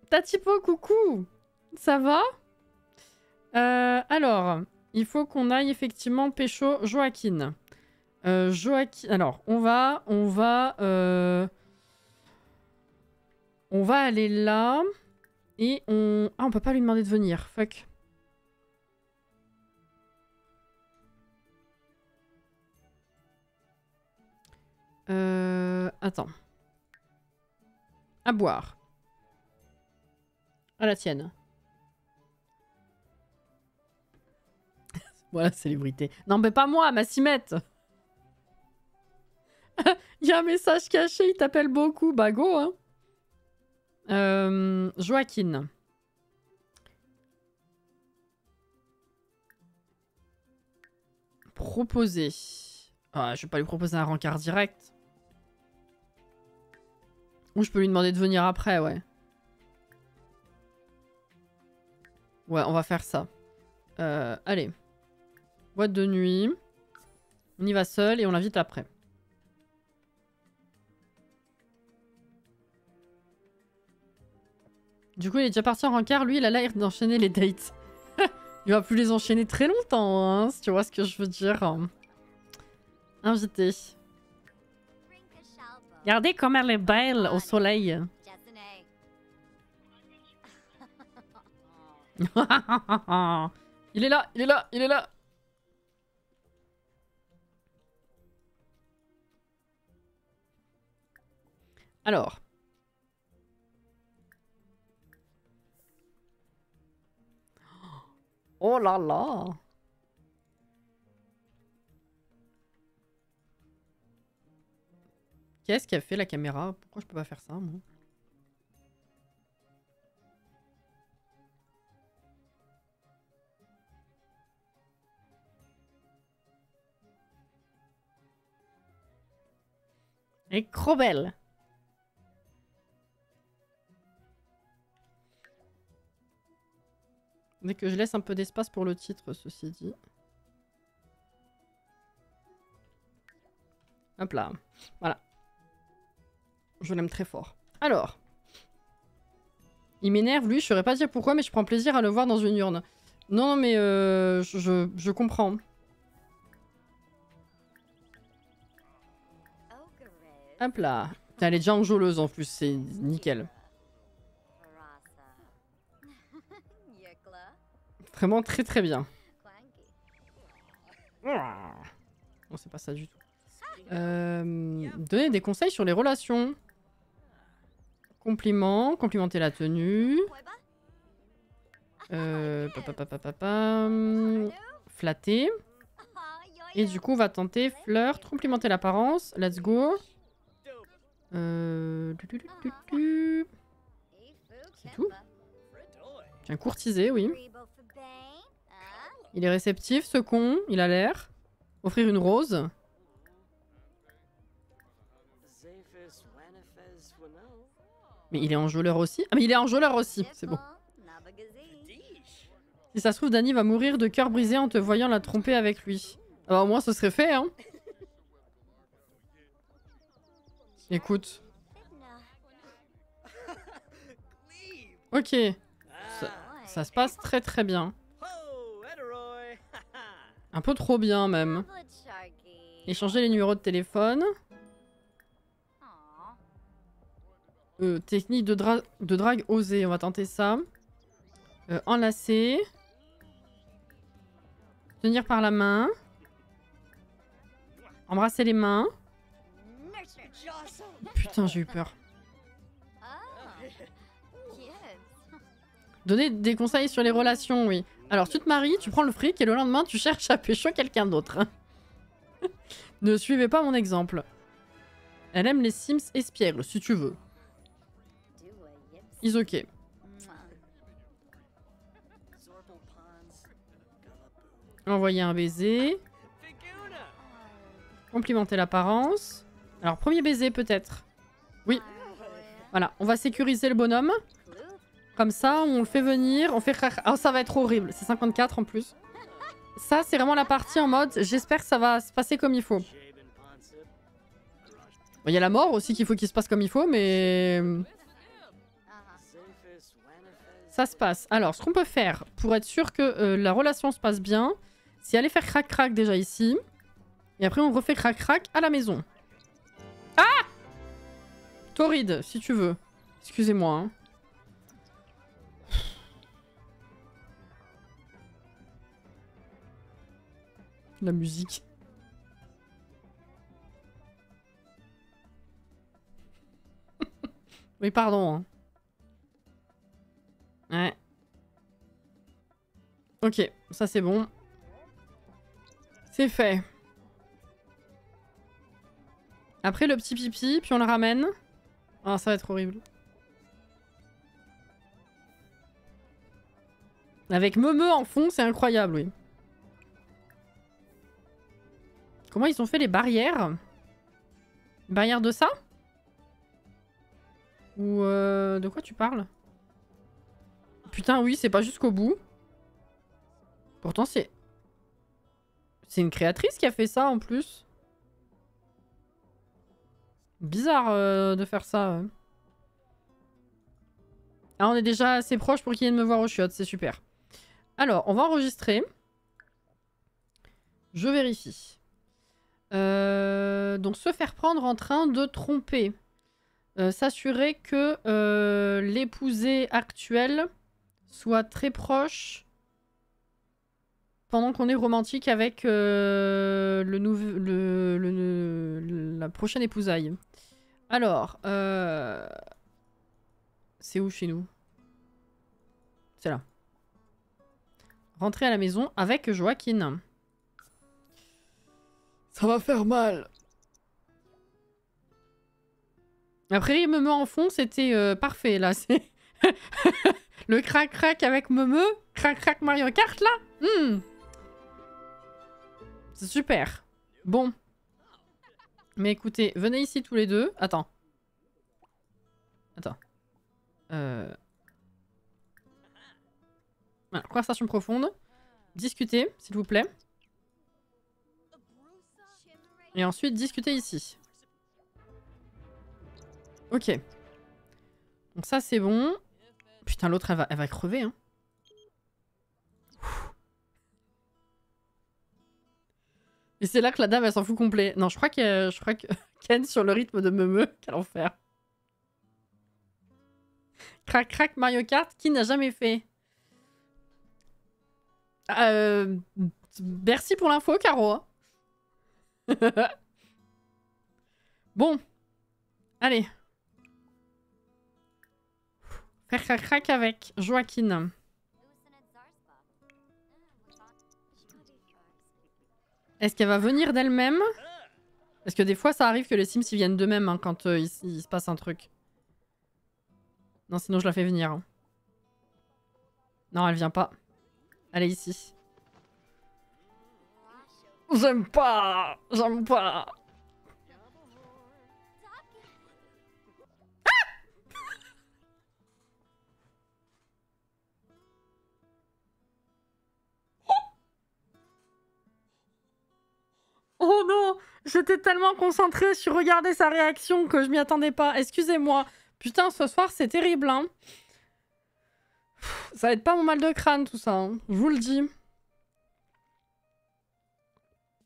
Tatipo, coucou. Ça va? Alors, il faut qu'on aille effectivement pécho Joaquin. Joaquin... Alors, on va aller là. Et on... Ah, on peut pas lui demander de venir. Fuck. Attends. À boire. À la tienne. Voilà, célébrité. Non, mais pas moi, ma Simette. Il y a un message caché, il t'appelle beaucoup. Bah, go, hein. Joaquin. Proposer. Ah, je vais pas lui proposer un rencard direct. Ou je peux lui demander de venir après, ouais. Ouais, on va faire ça. Allez. Boîte de nuit. On y va seul et on l'invite après. Du coup, il est déjà parti en rencard. Lui, il a l'air d'enchaîner les dates. Il va plus les enchaîner très longtemps, hein, si tu vois ce que je veux dire. Invité. Regardez comme elle est belle au soleil. Il est là, il est là, il est là. Alors. Oh là là. Qu'est-ce qu'a fait la caméra? Pourquoi je peux pas faire ça, moi? Elle est trop belle. Dès que je laisse un peu d'espace pour le titre, ceci dit. Hop là. Voilà. Je l'aime très fort. Alors. Il m'énerve, lui. Je saurais pas dire pourquoi, mais je prends plaisir à le voir dans une urne. Non, non, mais je comprends. Hop là. Putain, elle est déjà enjôleuse en plus. C'est nickel. Vraiment très très bien. Non, c'est pas ça du tout. Donner des conseils sur les relations. Compliment, complimenter la tenue. Flatter. Et du coup, on va tenter flirt, complimenter l'apparence. Let's go. C'est tout. Tiens, courtiser, oui. Il est réceptif, ce con. Il a l'air. Offrir une rose. Mais il est enjôleur aussi. Ah mais il est enjôleur aussi, c'est bon. Si ça se trouve, Dany va mourir de cœur brisé en te voyant la tromper avec lui. Ah bah au moins ce serait fait, hein. Écoute. Ok. Ça se passe très très bien. Un peu trop bien même. Échanger les numéros de téléphone. Technique de drague osée, on va tenter ça. Enlacer. Tenir par la main. Embrasser les mains. Putain, j'ai eu peur. Donner des conseils sur les relations, oui. Alors, tu te maries, tu prends le fric et le lendemain, tu cherches à pécho quelqu'un d'autre. Ne suivez pas mon exemple. Elle aime les Sims espiègles, si tu veux. Is ok. Envoyer un baiser. Complimenter l'apparence. Alors, premier baiser, peut-être. Oui. Voilà, on va sécuriser le bonhomme. Comme ça, on le fait venir. On fait... Oh, ça va être horrible. C'est 54 en plus. Ça, c'est vraiment la partie en mode... J'espère que ça va se passer comme il faut. Il y a la mort aussi qu'il faut qu'il se passe comme il faut, mais... Ça se passe. Alors, ce qu'on peut faire pour être sûr que la relation se passe bien, c'est aller faire crac-crac déjà ici. Et après, on refait crac-crac à la maison. Ah! Torride, si tu veux. Excusez-moi. Hein. La musique. Oui, pardon. Hein. Ouais. Ok, ça c'est bon. C'est fait. Après le petit pipi, puis on le ramène. Ah, ça va être horrible. Avec Meumeu en fond, c'est incroyable, oui. Comment ils ont fait les barrières? Les barrières de ça? Ou de quoi tu parles? Putain, oui, c'est pas jusqu'au bout. Pourtant, c'est... C'est une créatrice qui a fait ça, en plus. Bizarre de faire ça. Ah, on est déjà assez proche pour qu'il vienne me voir au chiottes, c'est super. Alors, on va enregistrer. Je vérifie. Donc se faire prendre en train de tromper. S'assurer que l'épousée actuelle soit très proche pendant qu'on est romantique avec la prochaine épousaille. Alors, c'est où chez nous? C'est là. Rentrer à la maison avec Joaquin. Ça va faire mal. Après, Meumeu en fond, c'était parfait, là. C'est le crac-crac avec Meumeu. Crac-crac Mario Kart, là. C'est super. Bon. Mais écoutez, venez ici tous les deux. Attends. Attends. Voilà, conversation profonde. Discutez, s'il vous plaît. Et ensuite, discutez ici. Ok. Donc ça, c'est bon. Putain, l'autre, elle va crever, hein. Et c'est là que la dame, elle s'en fout complet. Non, je crois que Ken sur le rythme de Meumeu. Quel enfer. Crac crac Mario Kart, qui n'a jamais fait. Merci pour l'info, Caro. Bon. Allez. Faire crac crac avec Joaquin. Est-ce qu'elle va venir d'elle-même? Parce que des fois, ça arrive que les Sims ils viennent d'eux-mêmes hein, quand il se passe un truc. Non, sinon je la fais venir. Hein. Non, elle vient pas. Elle est ici. J'aime pas. J'aime pas. Oh non, j'étais tellement concentrée sur regarder sa réaction que je m'y attendais pas. Excusez-moi. Putain, ce soir, c'est terrible, hein. Ça va être pas mon mal de crâne, tout ça. Hein. Je vous le dis.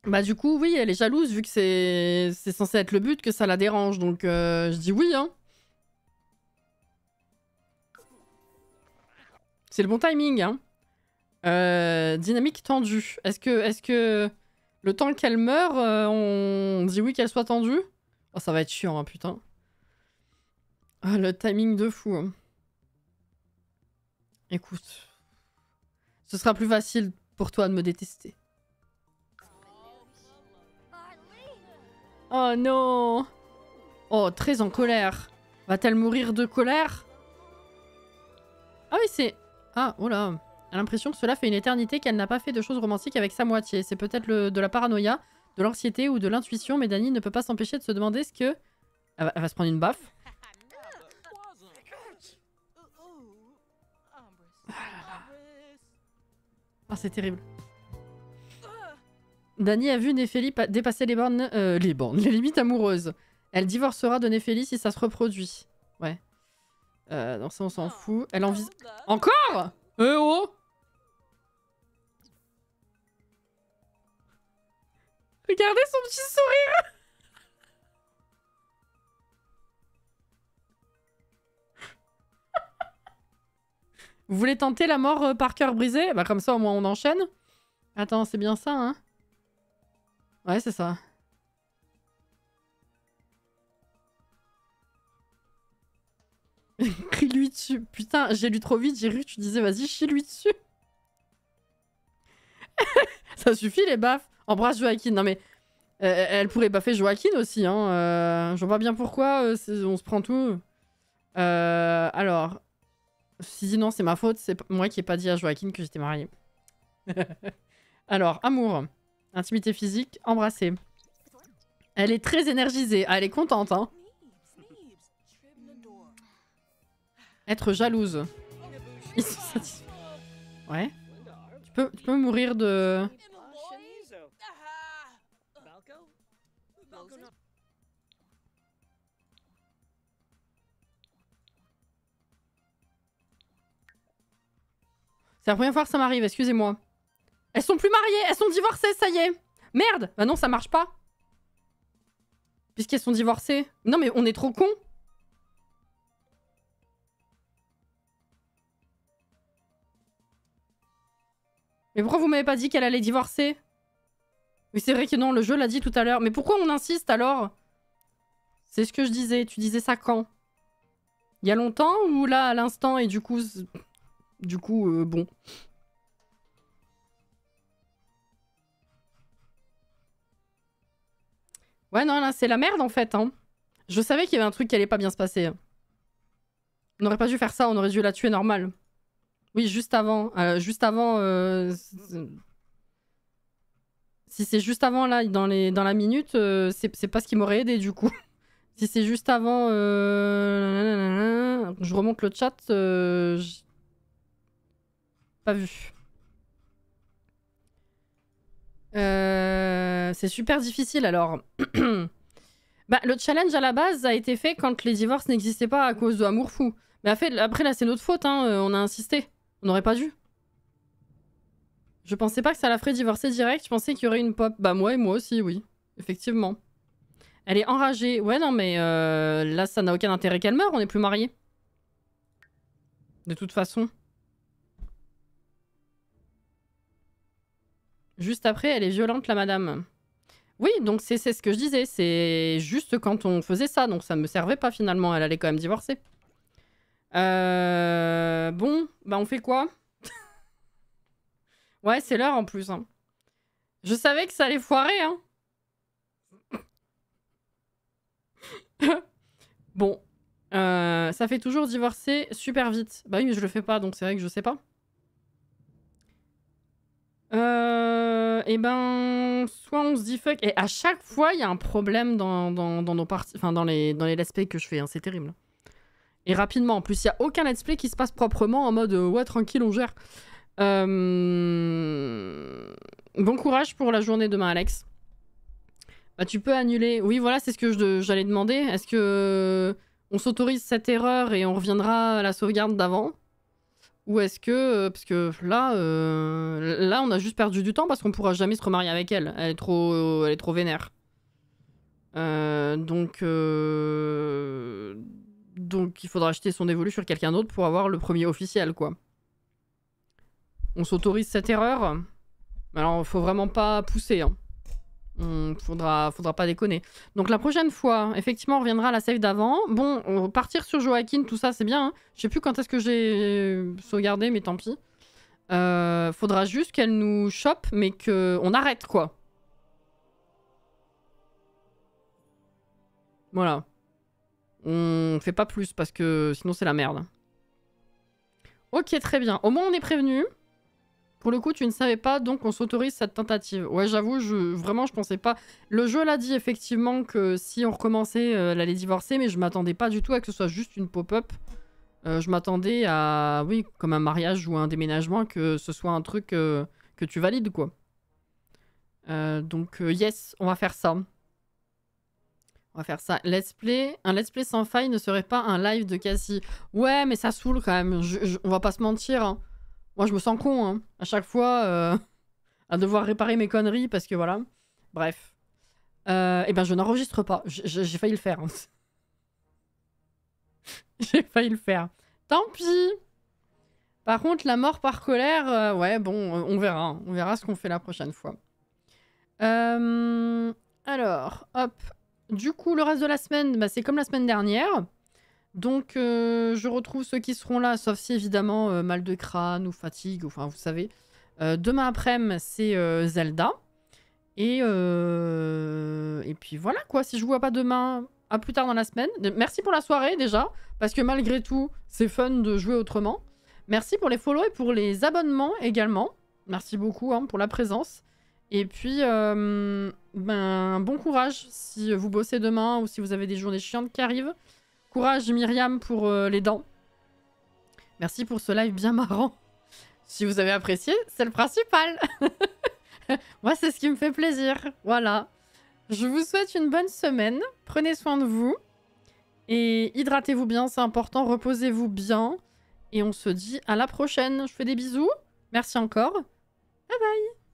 Bah du coup, oui, elle est jalouse, vu que c'est censé être le but, que ça la dérange. Donc, je dis oui, hein. C'est le bon timing, hein. Dynamique tendue. Est-ce que... Le temps qu'elle meure, on dit oui qu'elle soit tendue? Oh, ça va être chiant, hein, putain. Ah, le timing de fou. Hein. Écoute. Ce sera plus facile pour toi de me détester. Oh non! Oh, très en colère. Va-t-elle mourir de colère? Ah oui, c'est... Ah, oh là. Elle a l'impression que cela fait une éternité qu'elle n'a pas fait de choses romantiques avec sa moitié. C'est peut-être de la paranoïa, de l'anxiété ou de l'intuition, mais Dani ne peut pas s'empêcher de se demander ce que... Elle va se prendre une baffe. Ah, c'est terrible. Dani a vu Néphélie dépasser les limites amoureuses. Elle divorcera de Néphélie si ça se reproduit. Ouais. Non, ça on s'en fout. Elle envisage... Encore? Oh! Regardez son petit sourire. Vous voulez tenter la mort par cœur brisé? Bah comme ça au moins on enchaîne. Attends, c'est bien ça, hein? Ouais, c'est ça. Crie-lui dessus. Putain, j'ai lu trop vite, j'ai cru que tu disais vas-y, chie-lui dessus. Ça suffit les baffes. Embrasse Joaquin. Non mais... elle pourrait baffer Joaquin aussi, hein. Je vois pas bien pourquoi on se prend tout. Alors... Si non, c'est ma faute, c'est moi qui ai pas dit à Joaquin que j'étais mariée. Alors, amour. Intimité physique, embrasser. Elle est très énergisée. Ah, elle est contente, hein. Être jalouse. Ouais. Tu peux mourir de... C'est la première fois que ça m'arrive, excusez-moi. Elles sont plus mariées, elles sont divorcées, ça y est. Merde. Bah non, ça marche pas. Puisqu'elles sont divorcées. Non mais on est trop cons. Mais pourquoi vous m'avez pas dit qu'elle allait divorcer? Oui, c'est vrai que non, le jeu l'a dit tout à l'heure. Mais pourquoi on insiste alors? C'est ce que je disais. Tu disais ça quand? Il y a longtemps ou là, à l'instant, et du coup... bon. Ouais, non, là, c'est la merde, en fait, hein. Je savais qu'il y avait un truc qui allait pas bien se passer. On n'aurait pas dû faire ça, on aurait dû la tuer normal. Oui, juste avant. Si c'est juste avant, là, dans la minute, c'est pas ce qui m'aurait aidé, du coup. Si c'est juste avant... Je remonte le chat. Pas vu. C'est super difficile, alors. Bah, le challenge, à la base, a été fait quand les divorces n'existaient pas à cause de Amour Fou. Mais après, là, c'est notre faute, hein. On a insisté. On n'aurait pas dû. Je pensais pas que ça la ferait divorcer direct. Je pensais qu'il y aurait une pop. Bah, moi aussi, oui. Effectivement. Elle est enragée. Ouais, non, mais là, ça n'a aucun intérêt qu'elle meure. On n'est plus mariés. De toute façon. Juste après, elle est violente, la madame. Oui, donc c'est ce que je disais. C'est juste quand on faisait ça. Donc ça me servait pas, finalement. Elle allait quand même divorcer. Bon, bah on fait quoi? Ouais, c'est l'heure en plus. Hein. Je savais que ça allait foirer, hein. Bon. Ça fait toujours divorcer super vite. Bah oui, mais je le fais pas, donc c'est vrai que je sais pas. Et ben... Soit on se dit fuck... Et à chaque fois, il y a un problème dans nos parties... Enfin, dans les let's play que je fais. Hein, c'est terrible. Et rapidement. En plus, il n'y a aucun let's play qui se passe proprement en mode... ouais, tranquille, on gère. Bon courage pour la journée demain, Alex. Bah, tu peux annuler. Oui, voilà, c'est ce que j'allais demander. Est-ce que on s'autorise cette erreur et on reviendra à la sauvegarde d'avant? Ou est-ce que... parce que là, on a juste perdu du temps parce qu'on pourra jamais se remarier avec elle. Elle est trop vénère. Donc, il faudra acheter son dévolu sur quelqu'un d'autre pour avoir le premier officiel, quoi. On s'autorise cette erreur. Alors, faut vraiment pas pousser, hein. Faudra pas déconner. Donc la prochaine fois, effectivement, on reviendra à la save d'avant. Bon, on va partir sur Joaquin, tout ça, c'est bien. Hein. Je sais plus quand est-ce que j'ai sauvegardé, mais tant pis. Faudra juste qu'elle nous chope, mais qu'on arrête, quoi. Voilà. On fait pas plus, parce que sinon c'est la merde. Ok, très bien. Au moins, on est prévenu. Pour le coup, tu ne savais pas, donc on s'autorise cette tentative. Ouais, j'avoue, vraiment, je pensais pas... Le jeu l'a dit, effectivement, que si on recommençait, elle allait divorcer, mais je m'attendais pas du tout à que ce soit juste une pop-up. Je m'attendais à, oui, comme un mariage ou un déménagement, que ce soit un truc que tu valides, quoi. Donc, yes, on va faire ça. On va faire ça. Let's play. Un let's play sans faille ne serait pas un live de Cassie. Ouais, mais ça saoule, quand même. On va pas se mentir, hein. Moi, je me sens con, hein, à chaque fois, à devoir réparer mes conneries, parce que voilà. Bref. Eh ben, je n'enregistre pas. J'ai failli le faire. Hein. J'ai failli le faire. Tant pis. Par contre, la mort par colère, ouais, bon, on verra. Hein. On verra ce qu'on fait la prochaine fois. Alors, hop. Du coup, le reste de la semaine, bah, c'est comme la semaine dernière. Donc, je retrouve ceux qui seront là, sauf si, évidemment, mal de crâne ou fatigue, enfin, vous savez. Demain après-midi, c'est Zelda. Et puis voilà, quoi. Si je vous vois pas demain, à plus tard dans la semaine. Merci pour la soirée, déjà, parce que malgré tout, c'est fun de jouer autrement. Merci pour les follow et pour les abonnements également. Merci beaucoup hein, pour la présence. Et puis, ben, bon courage si vous bossez demain ou si vous avez des journées chiantes qui arrivent. Courage Myriam pour les dents. Merci pour ce live bien marrant. Si vous avez apprécié, c'est le principal. Moi, c'est ce qui me fait plaisir. Voilà. Je vous souhaite une bonne semaine. Prenez soin de vous. Et hydratez-vous bien, c'est important. Reposez-vous bien. Et on se dit à la prochaine. Je fais des bisous. Merci encore. Bye bye.